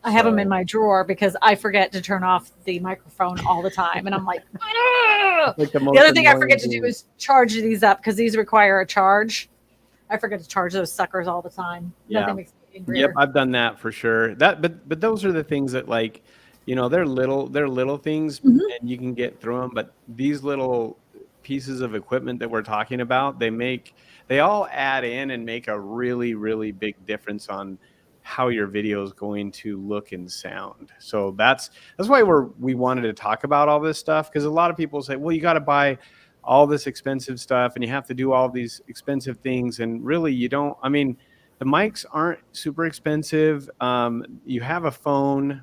I have them in my drawer because I forget to turn off the microphone all the time. And I'm like, Like the other thing I forget to do is charge these up because these require a charge. I forget to charge those suckers all the time. Yeah. Nothing makes me angrier. Yep, I've done that for sure. But those are the things that like, they're little things Mhm. and you can get through them. But these little pieces of equipment that we're talking about, they all add in and make a really, really big difference on how your video is going to look and sound. So that's why we wanted to talk about all this stuff, because a lot of people say, well, you got to buy all this expensive stuff and you have to do all these expensive things, and really you don't. I mean, the mics aren't super expensive. You have a phone,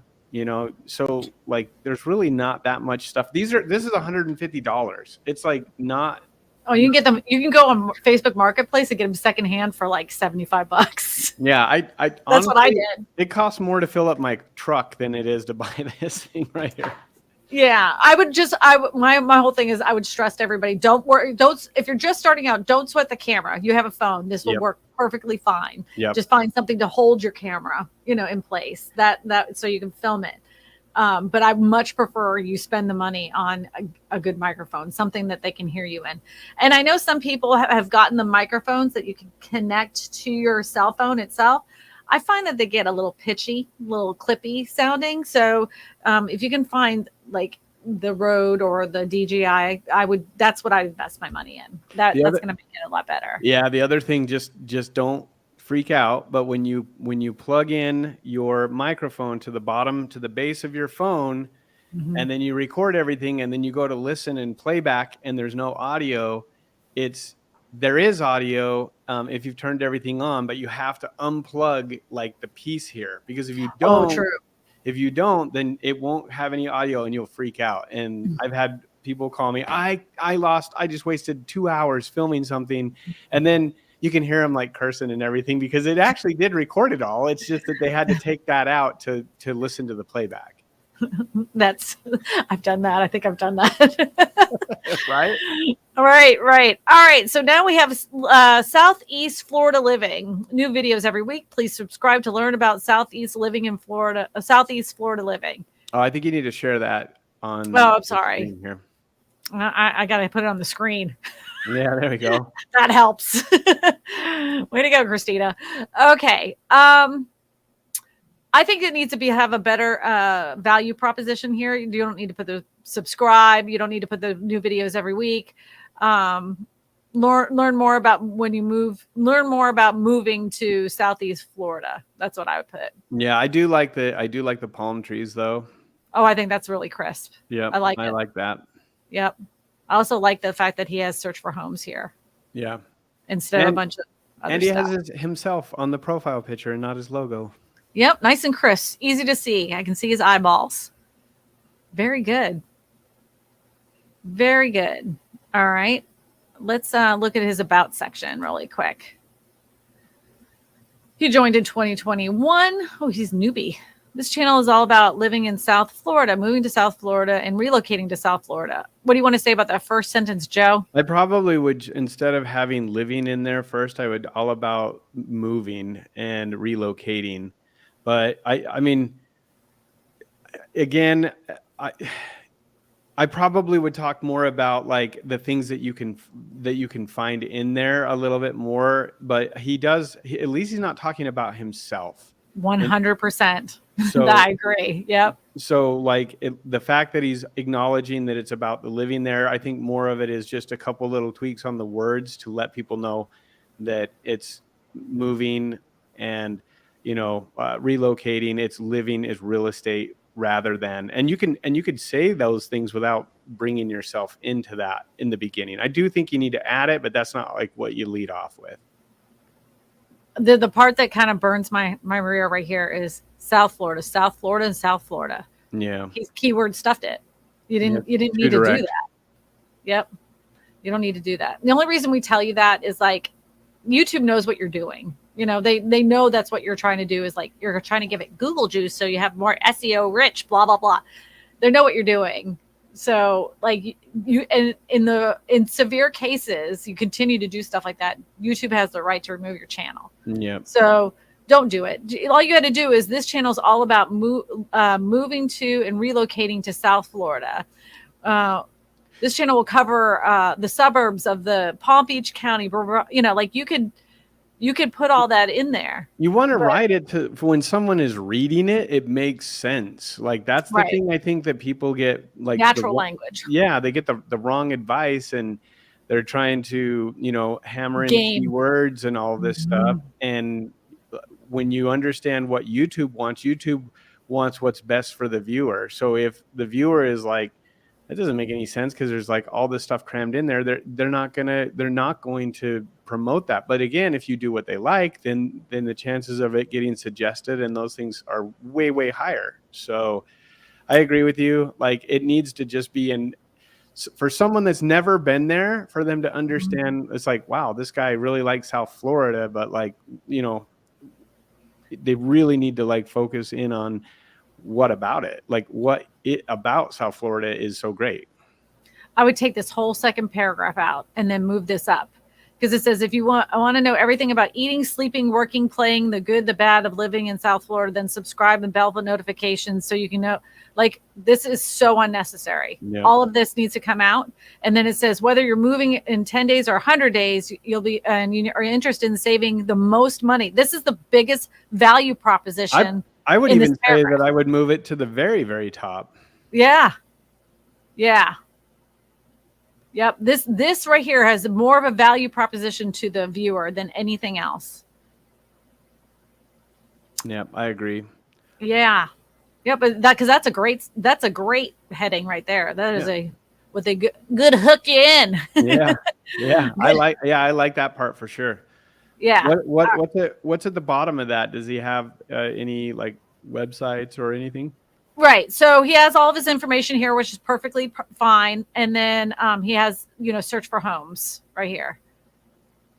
so like there's really not that much stuff. This is $150. It's like not Oh, you can get them. You can go on Facebook Marketplace and get them secondhand for like $75. Yeah, I That's what I honestly, did. it costs more to fill up my truck than it is to buy this thing right here. Yeah, my whole thing is I would stress to everybody, don't worry, if you're just starting out, don't sweat the camera. You have a phone. This will Yep. work perfectly fine. Yep. Just find something to hold your camera, in place that so you can film it. But I much prefer you spend the money on a good microphone, something that they can hear you in. And I know some people have gotten the microphones that you can connect to your cell phone itself. I find that they get a little pitchy, a little clippy sounding. So if you can find like the Rode or the DJI, that's what I invest my money in. That's going to make it a lot better. Yeah. The other thing, just don't freak out. But when you plug in your microphone to the bottom, to the base of your phone, and then you record everything, and then you go to listen and playback, and there's no audio, there is audio if you've turned everything on, but you have to unplug like the piece here, because if you don't, then it won't have any audio and you'll freak out. And I've had people call me, I just wasted 2 hours filming something, and then you can hear them like cursing and everything because it actually did record it all. It's just that they had to take that out to listen to the playback. I've done that. I think I've done that. Right. All right. So now we have Southeast Florida living. New videos every week. Please subscribe to learn about Southeast living in Florida. Southeast Florida living. Oh, I think you need to share that on. Oh, I'm sorry. Here. I got to put it on the screen. Yeah, there we go. That helps. Way to go, Christina. Okay. I think it needs to have a better value proposition here. You don't need to put the subscribe. You don't need to put the new videos every week. Learn more about when you move. Learn more about moving to Southeast Florida. That's what I would put. Yeah, I do like the palm trees though. Oh, I think that's really crisp. Yeah, I like that. Yep. I also like the fact that he has search for homes here. Yeah. Instead of a bunch of other stuff. Has himself on the profile picture and not his logo. Yep, nice and crisp, easy to see. I can see his eyeballs. Very good. Very good. All right. Let's look at his about section really quick. He joined in 2021. Oh, he's newbie. This channel is all about living in South Florida, moving to South Florida, and relocating to South Florida. What do you want to say about that first sentence, Joe? I probably would, instead of having living in there first, I would all about moving and relocating. But I mean, again, I probably would talk more about like the things that you can find in there a little bit more. But at least he's not talking about himself. 100%. So I agree. Yep. So like the fact that he's acknowledging that it's about the living there, I think more of it is just a couple little tweaks on the words to let people know that it's moving and relocating. It's living is real estate rather than, and you could say those things without bringing yourself into that in the beginning. I do think you need to add it, but that's not like what you lead off with. The part that kind of burns my rear right here is South Florida, and South Florida. Yeah. He's keyword stuffed it. You didn't need to do that. Yep. You don't need to do that. The only reason we tell you that is like YouTube knows what you're doing. They know that's what you're trying to do, is like you're trying to give it Google juice so you have more SEO rich, blah, blah, blah. They know what you're doing. So like in severe cases, you continue to do stuff like that, YouTube has the right to remove your channel. Yeah. So don't do it. All you got to do is, this channel is all about moving to and relocating to South Florida. This channel will cover the suburbs of the Palm Beach County. Like you could put all that in there. You want to write it for when someone is reading it, it makes sense. Like that's the thing I think that people get, like natural language. Yeah, they get the wrong advice and they're trying to, hammer in keywords and all this stuff. And when you understand what YouTube wants what's best for the viewer. So if the viewer is like, that doesn't make any sense because there's like all this stuff crammed in there, they're not going to promote that. But again, if you do what they like, then the chances of it getting suggested and those things are way, way higher. So I agree with you. Like it needs to just be for someone that's never been there, for them to understand, it's like, wow, this guy really likes South Florida, but like, they really need to like focus in on what about it, like what it about South Florida is so great. I would take this whole second paragraph out and then move this up, because it says, if I want to know everything about eating, sleeping, working, playing, the good, the bad of living in South Florida, then subscribe and bell for notifications so you can know. Like, this is so unnecessary. Yeah. All of this needs to come out. And then it says, whether you're moving in 10 days or 100 days, you are interested in saving the most money. This is the biggest value proposition. I would even say that I would move it to the very, very top. Yeah. Yeah. Yep. This right here has more of a value proposition to the viewer than anything else. Yep, I agree. Yeah. Yeah, but that's a great heading right there. That is with a good hook you in. Yeah. Yeah. I like that part for sure. Yeah. What's at the bottom of that? Does he have any like websites or anything? Right. So he has all of his information here, which is perfectly fine. And then he has, search for homes right here.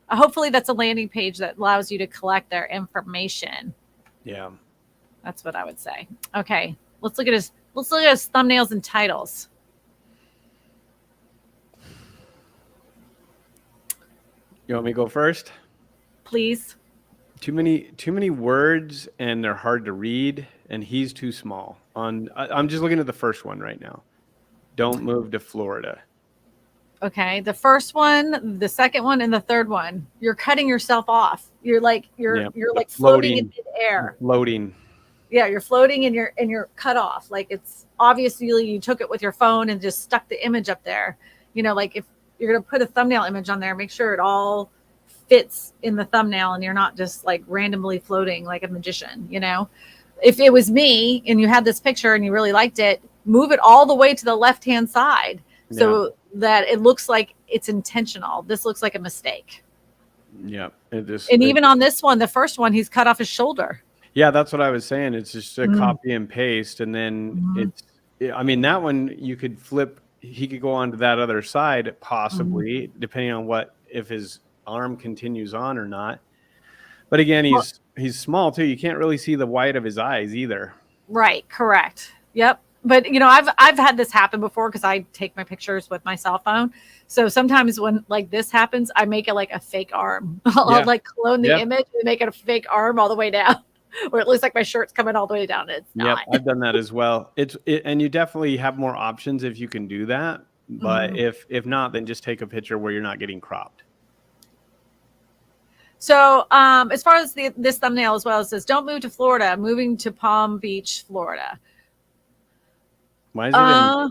Hopefully that's a landing page that allows you to collect their information. Yeah. That's what I would say. Okay. Let's look at his thumbnails and titles. You want me to go first? Please. Too many words, and they're hard to read, and he's too small. I'm just looking at the first one right now. Don't move to Florida. Okay, the first one, the second one, and the third one. You're cutting yourself off. You're like floating in midair. Floating. Yeah, you're floating and you're cut off. Like, it's obviously you took it with your phone and just stuck the image up there. Like if you're gonna put a thumbnail image on there, make sure it all fits in the thumbnail and you're not just like randomly floating like a magician. If it was me and you had this picture and you really liked it, move it all the way to the left-hand side so that it looks like it's intentional. This looks like a mistake. Yeah. Even on this one, the first one, he's cut off his shoulder. Yeah, that's what I was saying. It's just a copy and paste. And then that one you could flip. He could go on to that other side, possibly, depending on if his arm continues on or not. But again, he's small too. You can't really see the white of his eyes either. Right. Correct. Yep. But I've had this happen before because I take my pictures with my cell phone. So sometimes when like this happens, I make it like a fake arm. I'll like clone the image and make it a fake arm all the way down, where it looks like my shirt's coming all the way down. It's not. I've done that as well. And you definitely have more options if you can do that. But if not, then just take a picture where you're not getting cropped. So as far as this thumbnail as well, it says, don't move to Florida, moving to Palm Beach, Florida. Why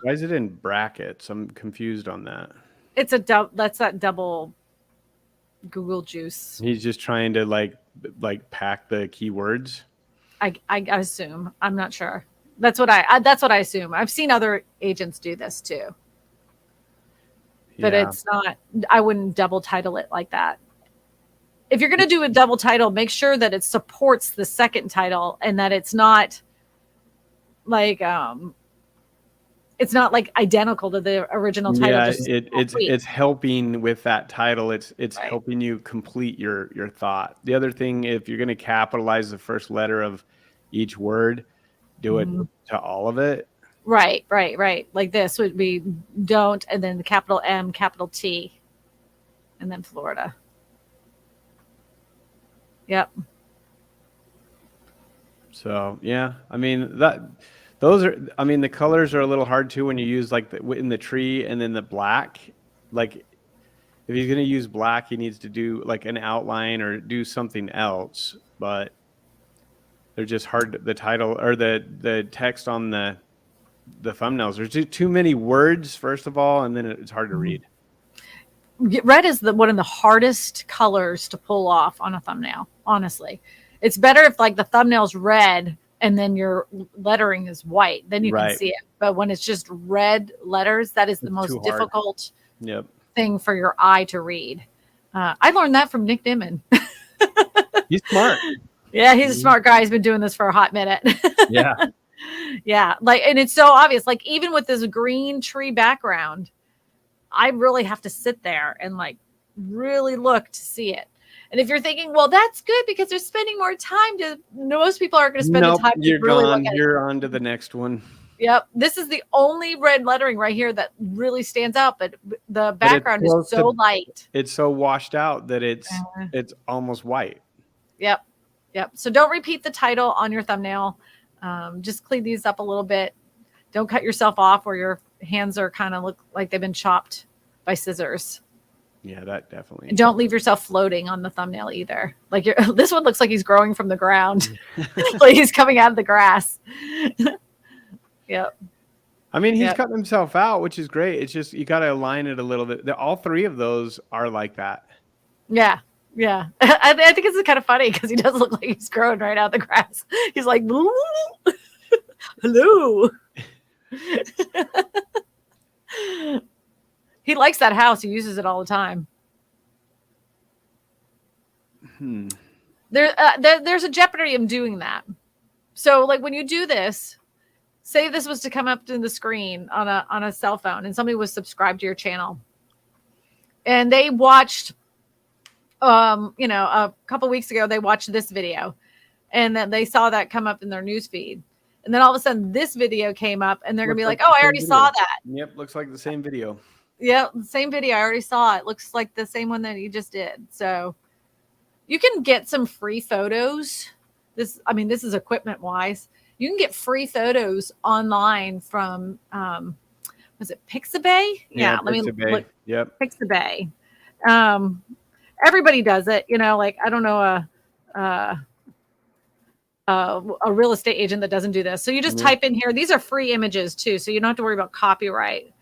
is it in brackets? I'm confused on that. It's that's that double Google juice. He's just trying to like pack the keywords. I assume. I'm not sure. That's what I assume. I've seen other agents do this too. But it's not, I wouldn't double title it like that. If you're going to do a double title, make sure that it supports the second title and that it's not like identical to the original title. Yeah, it's helping with that title. It's helping you complete your thought. The other thing, if you're going to capitalize the first letter of each word, do it to all of it. Right. Like this would be don't, and then the capital M, capital T, and then Florida. Yep. So yeah, the colors are a little hard too when you use like in the tree and then the black. Like if he's going to use black, he needs to do like an outline or do something else. But they're just hard. The title or the text on the thumbnails. There's too many words first of all, and then it's hard to read. Red is one of the hardest colors to pull off on a thumbnail. Honestly, it's better if like the thumbnail's red and then your lettering is white, then you can see it. But when it's just red letters, that is the most difficult thing for your eye to read. I learned that from Nick Dimon. He's smart. Yeah, he's a smart guy. He's been doing this for a hot minute. Yeah. Yeah. And it's so obvious. Like even with this green tree background, I really have to sit there and like really look to see it. And if you're thinking, well, that's good because they're spending more time to, most people aren't going to spend Nope, the time to you're really look gone. at it. You're on to the next one. Yep. This is the only red lettering right here that really stands out, but the background is so light. It's so washed out that it's almost white. Yep. Yep. So don't repeat the title on your thumbnail. Just clean these up a little bit. Don't cut yourself off where your hands are kind of look like they've been chopped by scissors. Yeah, that definitely. And don't leave yourself floating on the thumbnail either. Like this one looks like he's growing from the ground, like he's coming out of the grass. Yep. I mean, he's cutting himself out, which is great. It's just you got to align it a little bit. All three of those are like that. Yeah. Yeah. I think it's kind of funny because he does look like he's growing right out of the grass. He's like, hello. He likes that house. He uses it all the time. There's a jeopardy in doing that. So like when you do this, say this was to come up to the screen on a cell phone and somebody was subscribed to your channel and they watched, a couple weeks ago, they watched this video and then they saw that come up in their news feed. And then all of a sudden this video came up and they're going to be like, oh, I already saw that. Yep. Looks like the same video. Yeah. The same video. I already saw it. Looks like the same one that you just did. So you can get some free photos. This is equipment wise. You can get free photos online from, was it Pixabay? Yeah, let me look. Yep. Pixabay. Everybody does it. Like, I don't know a real estate agent that doesn't do this. So you just type in here. These are free images too. So you don't have to worry about copyright.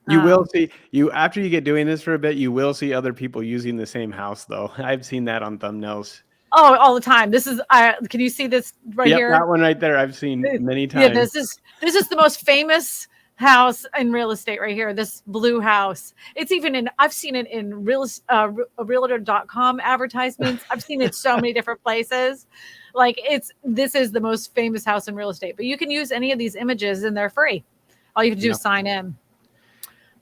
You will see after you get doing this for a bit, you will see other people using the same house though. I've seen that on thumbnails. Oh, all the time. This is, can you see this right here? That one right there. I've seen many times. Yeah, this is the most famous house in real estate right here. This blue house. It's even I've seen it in realtor.com advertisements. I've seen it so many different places. Like this is the most famous house in real estate, but you can use any of these images and they're free. All you have to do is sign in.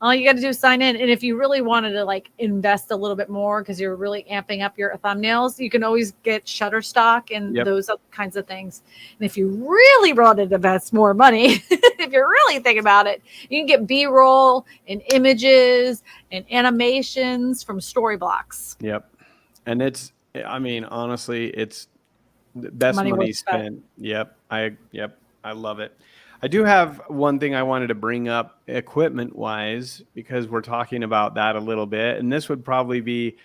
All you got to do is sign in. And if you really wanted to like invest a little bit more because you're really amping up your thumbnails, you can always get Shutterstock and those other kinds of things. And if you really wanted to invest more money, if you're really thinking about it, you can get B-roll and images and animations from Storyblocks. Yep. And honestly, it's the best money spent. Yep. I love it. I do have one thing I wanted to bring up equipment wise, because we're talking about that a little bit. And this would probably be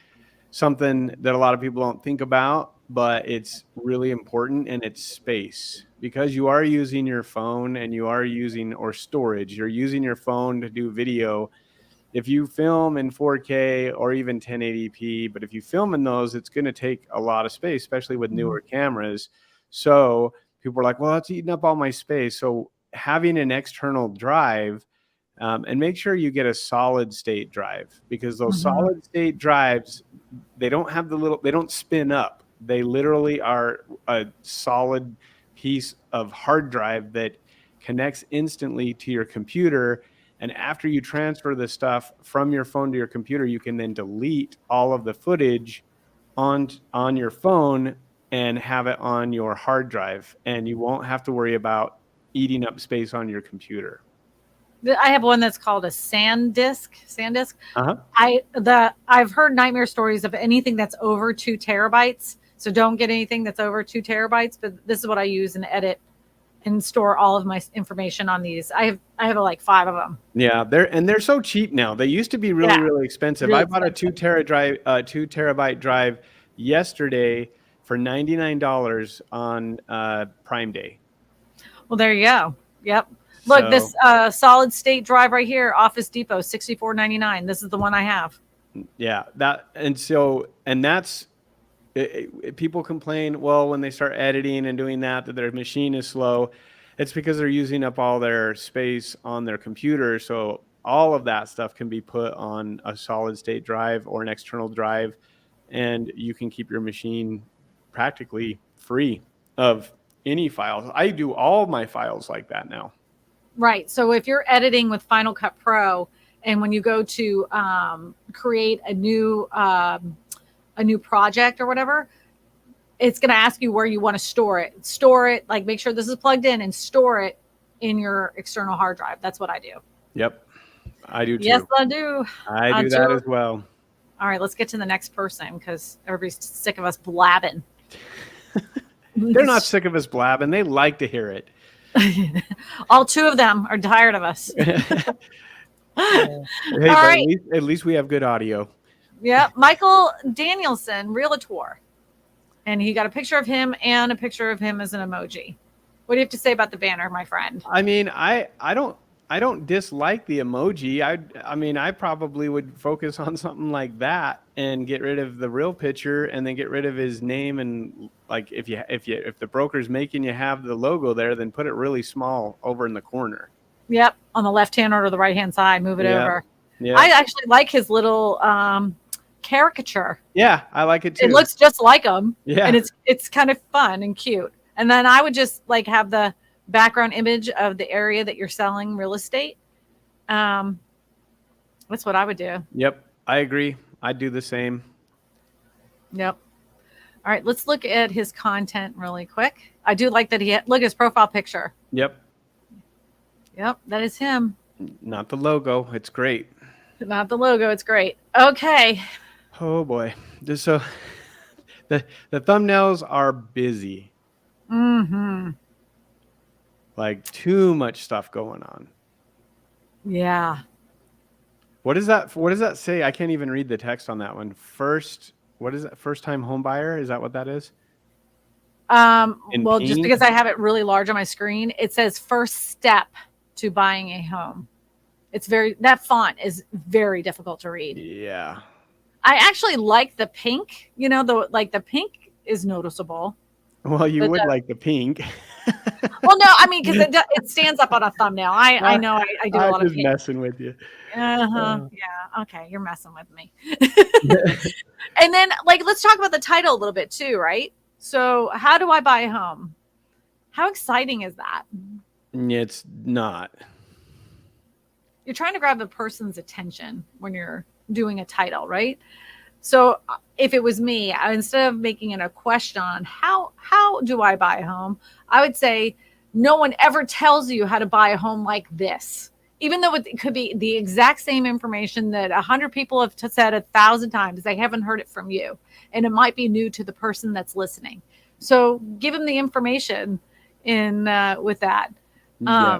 something that a lot of people don't think about, but it's really important, and it's space. Because you are using your phone and you are using, or storage, you're using your phone to do video. If you film in 4K or even 1080p, but if you film in those, it's going to take a lot of space, especially with newer cameras. So people are like, well, that's eating up all my space. So having an external drive, and make sure you get a solid state drive, because those solid state drives, they don't have they don't spin up. They literally are a solid piece of hard drive that connects instantly to your computer. And after you transfer the stuff from your phone to your computer, you can then delete all of the footage on your phone and have it on your hard drive. And you won't have to worry about eating up space on your computer. I have one that's called a SanDisk. Uh-huh. I've heard nightmare stories of anything that's over 2 terabytes. So don't get anything that's over 2 terabytes. But this is what I use and edit and store all of my information on these. I have like 5 of them. Yeah, they're so cheap now. They used to be really expensive. Really I bought a 2 terabyte drive yesterday for $99 on Prime Day. Well, there you go. Yep. Look, this solid state drive right here, Office Depot, $64.99. This is the one I have. Yeah, people complain, well, when they start editing and doing that their machine is slow. It's because they're using up all their space on their computer. So all of that stuff can be put on a solid state drive or an external drive, and you can keep your machine practically free of any files. I do all my files like that now. Right. So if you're editing with Final Cut Pro and when you go to create a new project or whatever, it's going to ask you where you want to store it. Store it, like make sure this is plugged in and store it in your external hard drive. That's what I do. Yep. I do too. Yes, I do. I do that as well. All right, let's get to the next person because everybody's sick of us blabbing. They're not sick of us blabbing. They like to hear it. All two of them are tired of us. Hey, but right. at least we have good audio. Yeah, Michael Danielson, Realtor. And he got a picture of him and a picture of him as an emoji. What do you have to say about the banner, my friend? I mean, I don't dislike the emoji. I mean, I probably would focus on something like that and get rid of the real picture and then get rid of his name. And like, if the broker's making you have the logo there, then put it really small over in the corner. Yep, on the left hand or the right hand side, move it over. Yeah, I actually like his little caricature. Yeah, I like it too. It looks just like him. Yeah, and it's kind of fun and cute. And then I would just like have the background image of the area that you're selling real estate. That's what I would do. Yep, I agree. I'd do the same. Yep. All right, let's look at his content really quick. I do like that look at his profile picture. Yep, that is him. Not the logo. It's great. Not the logo. It's great. Okay. Oh boy. So the thumbnails are busy. Mm-hmm. Like too much stuff going on. Yeah. What does that say? I can't even read the text on that one. What is that? First time home buyer? Is that what that is? Well, just because I have it really large on my screen, it says first step to buying a home. That font is very difficult to read. Yeah. I actually like the pink, the pink is noticeable. Well, you would like the pink. Well, no, I mean, because it stands up on a thumbnail. I know I do a lot of pink. Messing with you. Yeah. Okay. You're messing with me. And then let's talk about the title a little bit too, right? So how do I buy a home? How exciting is that? It's not. You're trying to grab the person's attention when you're doing a title, right? So if it was me, instead of making it a question on how do I buy a home, I would say no one ever tells you how to buy a home like this. Even though it could be the exact same information that 100 people have said 1,000 times, they haven't heard it from you. And it might be new to the person that's listening. So give them the information with that. Yeah,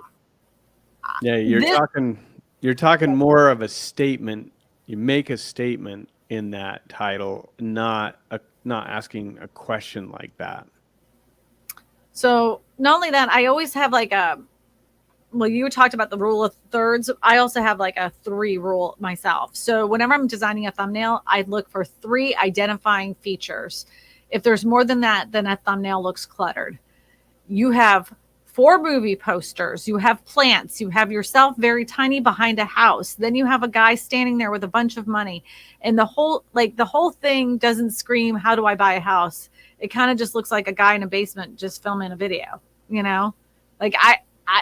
you're talking more of a statement. You make a statement in that title, not asking a question like that. So not only that, I always have you talked about the rule of thirds. I also have a 3 rule myself. So whenever I'm designing a thumbnail, I look for 3 identifying features. If there's more than that, then a thumbnail looks cluttered. You have 4 movie posters, you have plants, you have yourself very tiny behind a house. Then you have a guy standing there with a bunch of money. And the whole thing doesn't scream, how do I buy a house? It kind of just looks like a guy in a basement just filming a video, It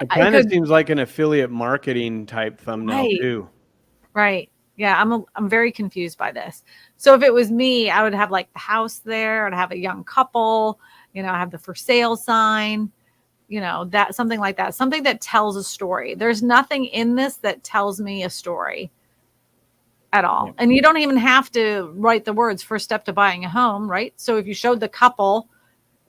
kind of seems like an affiliate marketing type thumbnail too. Right. Yeah, I'm very confused by this. So if it was me, I would have the house there, I'd have a young couple, I have the for sale sign, that something like that, something that tells a story. There's nothing in this that tells me a story at all. Yeah. And you don't even have to write the words first step to buying a home, right? So if you showed the couple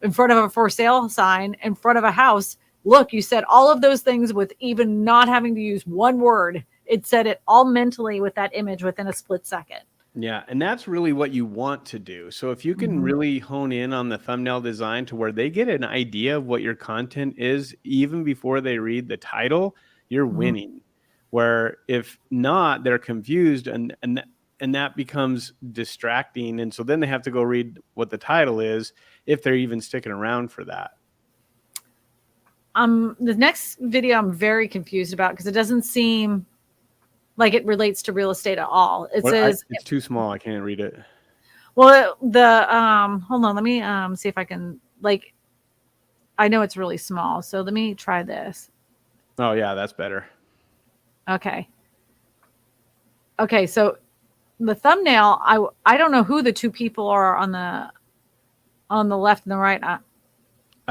in front of a for sale sign in front of a house, look, you said all of those things with even not having to use one word. It said it all mentally with that image within a split second. Yeah, and that's really what you want to do. So if you can really hone in on the thumbnail design to where they get an idea of what your content is, even before they read the title, you're winning. Where if not, they're confused and that becomes distracting. And so then they have to go read what the title is if they're even sticking around for that. The next video I'm very confused about because it doesn't seem like it relates to real estate at all. It says it's too small. I can't read it. Well, hold on. Let me see if I can I know it's really small. So let me try this. Oh yeah, that's better. Okay. Okay, so the thumbnail, I don't know who the two people are on the left and the right. I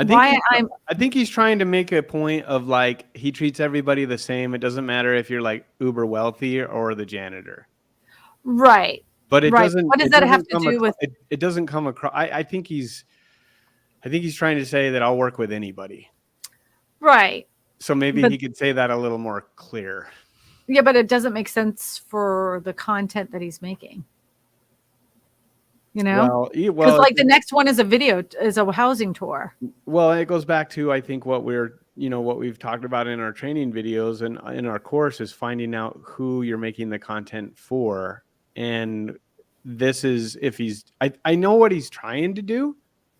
think Why he's, I'm I think he's trying to make a point of like he treats everybody the same. It doesn't matter if you're like uber wealthy or the janitor. right, But it right. doesn't What does it that have doesn't to come do across with? it doesn't come across I think he's trying to say that I'll work with anybody. Right, So maybe but he could say that a little more clear. yeah, but it doesn't make sense for the content that he's making. You know, because like the next one is a video, is a housing tour. Well, it goes back to I think what what we've talked about in our training videos and in our course is finding out who you're making the content for. And this is if I know what he's trying to do,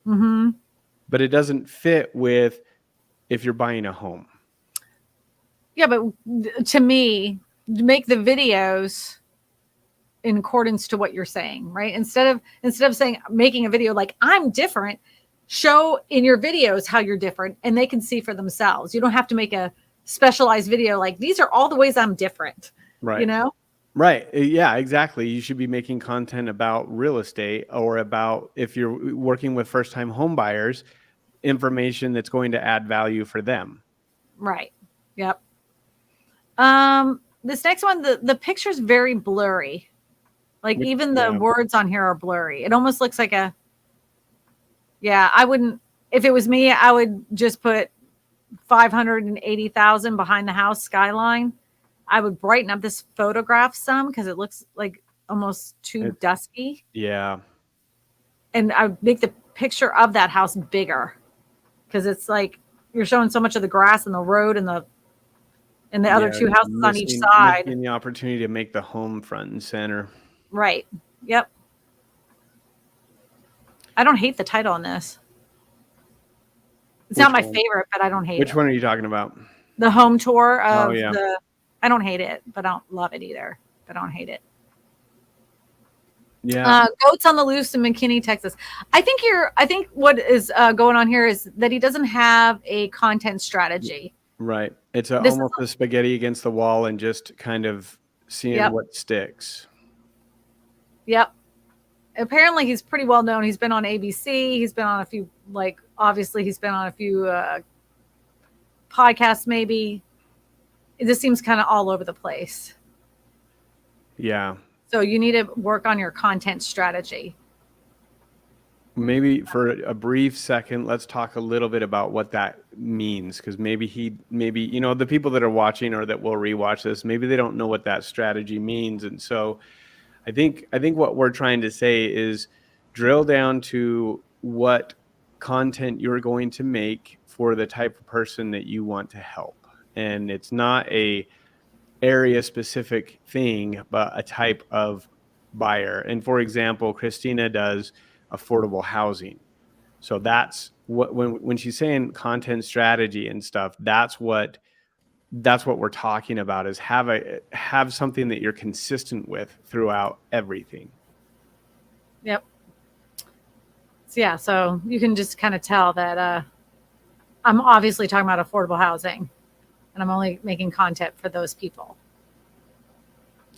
Mm-hmm. but it doesn't fit with if you're buying a home. Yeah, but to me, make the videos in accordance to what you're saying, right? Instead of saying making a video like I'm different, show in your videos how you're different and they can see for themselves. You don't have to make a specialized video like these are all the ways I'm different. Right. You know? Right. Yeah, exactly. You should be making content about real estate or about if you're working with first-time home buyers, information that's going to add value for them. Right. Yep. This next one, the picture's very blurry. Like even the words on here are blurry. It almost looks like I wouldn't, if it was me, I would just put 580,000 behind the house skyline. I would brighten up this photograph some because it looks like almost too dusky. Yeah. And I would make the picture of that house bigger because it's like you're showing so much of the grass and the road and the other two houses on each side. Missing the opportunity to make the home front and center. Right. Yep. I don't hate the title on this. It's not my favorite, but I don't hate it. Which one are you talking about? The home tour of I don't hate it, but I don't love it either. But I don't hate it. Yeah. Goats on the loose in McKinney, Texas. I think what is going on here is that he doesn't have a content strategy. Right. It's almost a spaghetti against the wall and just kind of seeing what sticks. Yep. Apparently he's pretty well known. He's been on ABC. He's been on a few, obviously he's been on a few podcasts maybe. It just seems kind of all over the place. Yeah. So you need to work on your content strategy. Maybe for a brief second, let's talk a little bit about what that means. Because maybe the people that are watching or that will rewatch this, maybe they don't know what that strategy means. And so I think what we're trying to say is drill down to what content you're going to make for the type of person that you want to help. And it's not a area specific thing, but a type of buyer. And for example, Christina does affordable housing. So that's what when she's saying content strategy and stuff, that's what we're talking about is have something that you're consistent with throughout everything. Yep. So you can just kind of tell that I'm obviously talking about affordable housing and I'm only making content for those people.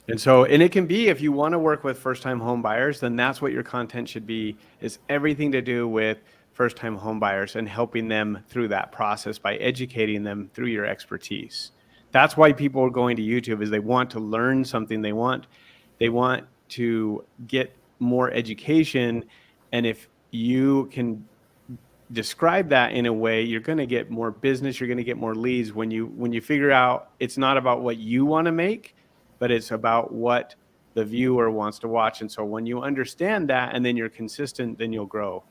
And it can be, if you want to work with first-time home buyers, then that's what your content should be, is everything to do with first-time home buyers and helping them through that process by educating them through your expertise. That's why people are going to YouTube, is they want to learn something. They want to get more education. And if you can describe that in a way, you're going to get more business, you're going to get more leads when you figure out it's not about what you want to make, but it's about what the viewer wants to watch. And so when you understand that and then you're consistent, then you'll grow.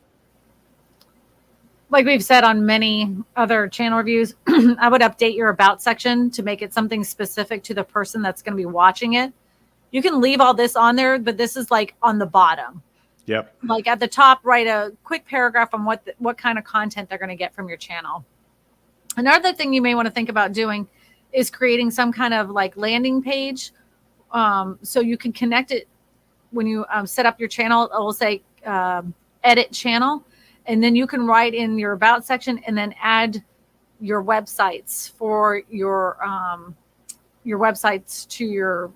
Like we've said on many other channel reviews, I would update your about section to make it something specific to the person that's going to be watching it. You can leave all this on there, but this is like on the bottom. Yep. Like at the top, write a quick paragraph on what kind of content they're going to get from your channel. Another thing you may want to think about doing is creating some kind of like landing page. So you can connect it when you set up your channel. It will say edit channel. And then you can write in your about section and then add your websites for your websites to your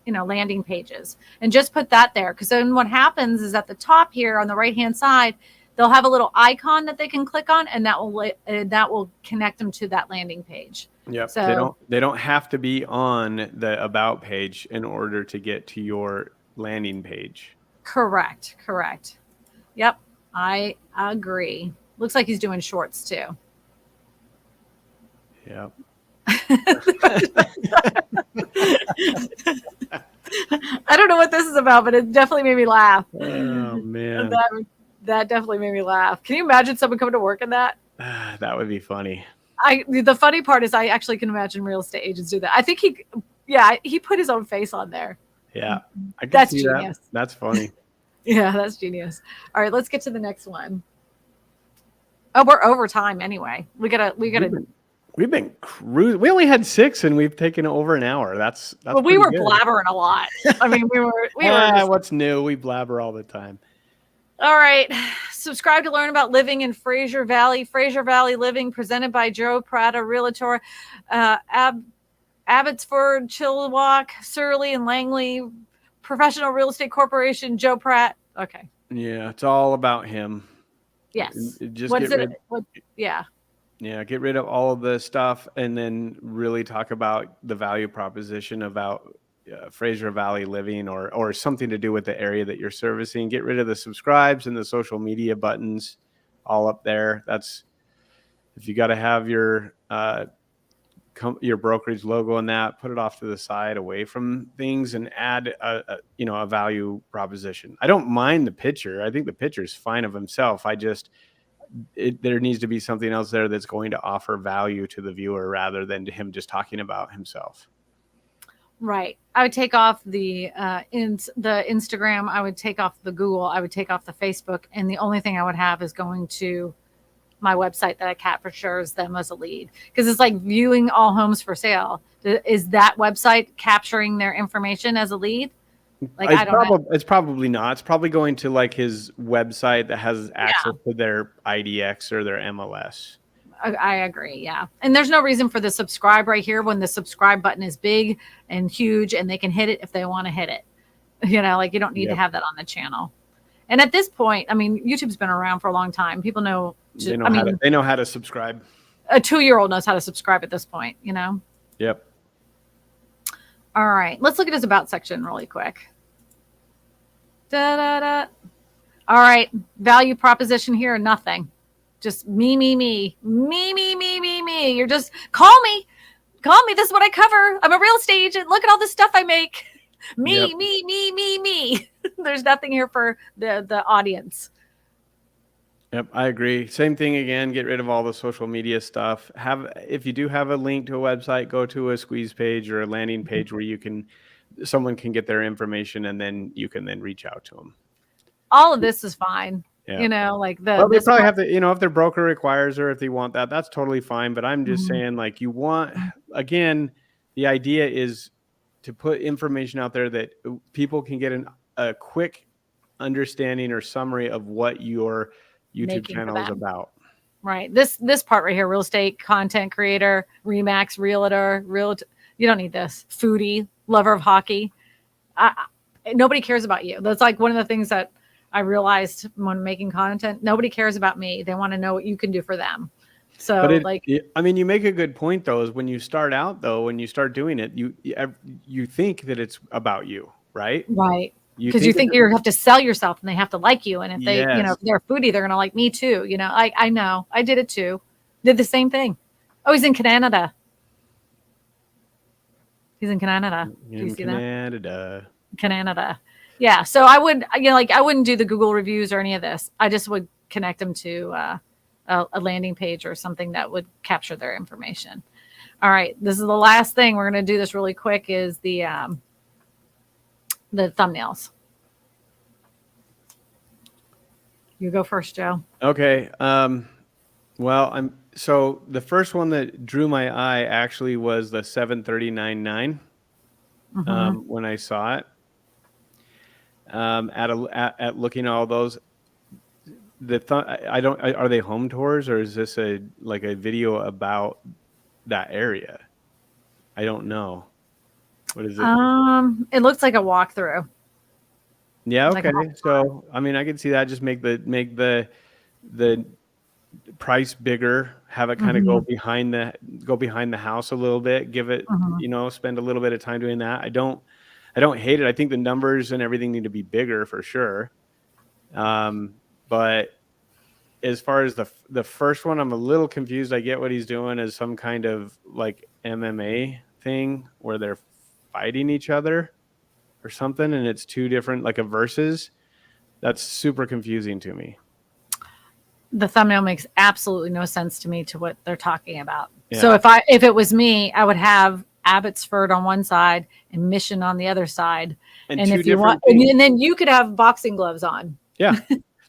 landing pages, and just put that there. Because then what happens is at the top here on the right hand side, they'll have a little icon that they can click on, and that will connect them to that landing page. Yep. So They don't have to be on the about page in order to get to your landing page. correct. Yep, I agree. Looks like he's doing shorts too. Yep. I don't know what this is about, but it definitely made me laugh. Oh man. That definitely made me laugh. Can you imagine someone coming to work in that? That would be funny. The funny part is I actually can imagine real estate agents do that. I think he put his own face on there. Yeah. I can That's see genius. that. That's funny. Yeah, that's genius. All right, let's get to the next one. Oh, we're over time anyway. We gotta. We've been cruising. We only had 6 and we've taken over an hour. That's Well, we were good. blabbering a lot. I mean, we were. What's new? We blabber all the time. All right. Subscribe to learn about living in Fraser Valley. Fraser Valley Living, presented by Joe Prada, Realtor, Abbotsford, Chilliwack, Surly, and Langley, Professional Real Estate Corporation, Joe Pratt. Okay. Yeah, it's all about him. Yes. Just What get is rid. it? Yeah. Yeah, get rid of all of the stuff and then really talk about the value proposition about Fraser Valley Living or something to do with the area that you're servicing. Get rid of the subscribes and the social media buttons all up there. That's if you got to have your brokerage logo in that, put it off to the side away from things and add a value proposition. I don't mind the picture. I think the picture is fine of himself. There needs to be something else there that's going to offer value to the viewer rather than to him just talking about himself. Right. I would take off the Instagram. I would take off the Google. I would take off the Facebook. And the only thing I would have is going to my website that I captures them as a lead. Because it's like viewing all homes for sale. Is that website capturing their information as a lead? Like, I don't know. It's probably not. It's probably going to like his website that has access to their IDX or their MLS. I agree. Yeah. And there's no reason for the subscribe right here when the subscribe button is big and huge and they can hit it if they want to hit it. You don't need to have that on the channel. And at this point, I mean, YouTube's been around for a long time. People know. They know how to subscribe. A 2-year-old knows how to subscribe at this point, Yep. All right. Let's look at his about section really quick. All right. Value proposition here, nothing. Just me. You're just call me. This is what I cover. I'm a real estate agent. Look at all the stuff I make. Me. There's nothing here for the audience. Yep, I agree. Same thing again. Get rid of all the social media stuff. If you do have a link to a website, go to a squeeze page or a landing page where someone can get their information and then you can then reach out to them. All of this is fine. Yeah. They probably have to, if their broker requires or if they want that, that's totally fine. But I'm just saying, like, you want, again, the idea is to put information out there that people can get a quick understanding or summary of what your YouTube channel is about. Right. This part right here, real estate content creator, Remax, realtor, you don't need this. Foodie, lover of hockey. Nobody cares about you. That's like one of the things that I realized when making content. Nobody cares about me. They want to know what you can do for them. So you make a good point though, is when you start out though, when you start doing it, you think that it's about you, right? Right. Because you think you have to sell yourself and they have to like you. And if they, if they're a foodie, they're going to like me too. I know. I did it too. Did the same thing. Oh, he's in Canada. He's in Canada. Do you see that? Canada. Yeah. So I would, I wouldn't do the Google reviews or any of this. I just would connect them to a landing page or something that would capture their information. All right. This is the last thing. We're going to do this really quick is the thumbnails. You go first, Joe. Okay. So the first one that drew my eye actually was the 739.9 when I saw it. At looking at all those, are they home tours or is this a video about that area? I don't know. What is it? It looks like a walkthrough. Yeah. Like Okay. a So, I mean, I can see that. Just make the price bigger, have it kind of Mhm, go behind the house a little bit, give it, mhm. spend a little bit of time doing that. I don't hate it. I think the numbers and everything need to be bigger for sure. But as far as the first one, I'm a little confused. I get what he's doing as some kind of like MMA thing where they're fighting each other or something, and it's two different, like a versus. That's super confusing to me. The thumbnail makes absolutely no sense to me to what they're talking about. So Yeah. if it was me, I would have Abbotsford on one side and Mission on the other side. And And two if you want, different things. and then you could have boxing gloves on. Yeah.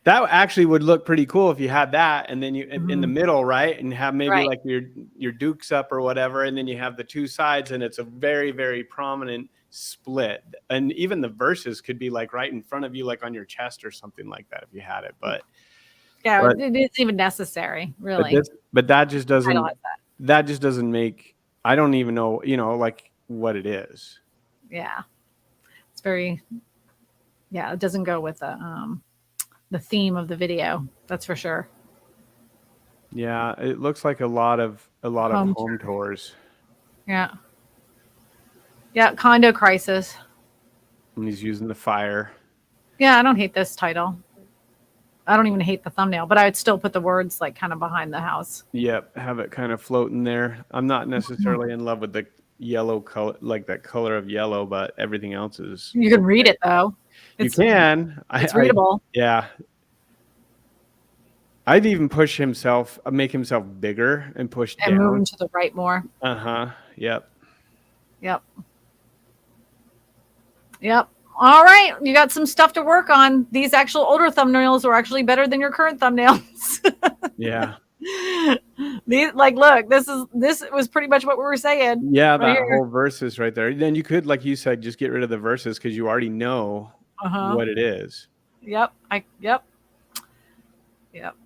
That actually would look pretty cool if you had that, and then you in the Mhm. middle, right? And have maybe Right. like your dukes up or whatever, and then you have the two sides, and it's a very, very prominent split. And even the verses could be like right in front of you, like on your chest or something like that if you had it. Yeah, But it isn't even necessary, but really. this but that just Title doesn't has that. that just doesn't make, I don't even know, like what it is. Yeah. It's very, yeah, it doesn't go with the theme of the video. That's for sure. Yeah, it looks like a lot of Home home tours. Yeah. Yeah. Condo crisis. And he's using the fire. Yeah. I don't hate this title. I don't even hate the thumbnail, but I would still put the words like kind of behind the house. Yep, have it kind of floating there. I'm not necessarily in love with the yellow color, like that color of yellow, but everything else is. You can read it though. You It's can. it's readable. Yeah. I'd even make himself bigger and push And down. moving to the right more. Uh-huh. Yep. Yep. Yep. All right. You got some stuff to work on. These actual older thumbnails are actually better than your current thumbnails. Yeah. These, like, look, this was pretty much what we were saying. Yeah, right that here. whole verses right there. Then you could, like you said, just get rid of the verses because you already know Uh-huh. what it is. Yep. Yep.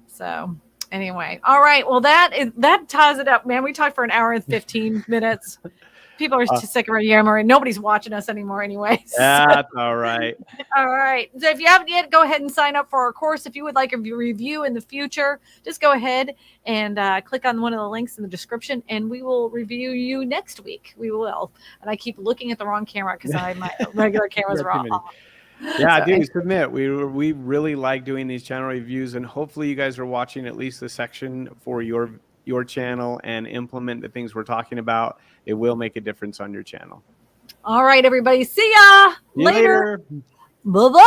So anyway, all right. Well, that ties it up, man. We talked for an hour and 15 minutes. People are sick of our yammer, and nobody's watching us anymore, anyway. That's all right. All right. So if you haven't yet, go ahead and sign up for our course. If you would like a review in the future, just go ahead and click on one of the links in the description, and we will review you next week. We will. And I keep looking at the wrong camera because my regular cameras are off. Yeah, So, dude, submit. We really like doing these channel reviews, and hopefully you guys are watching at least the section for your channel and implement the things we're talking about. It will make a difference on your channel. all right, everybody. See ya See you later. later. Bye-bye.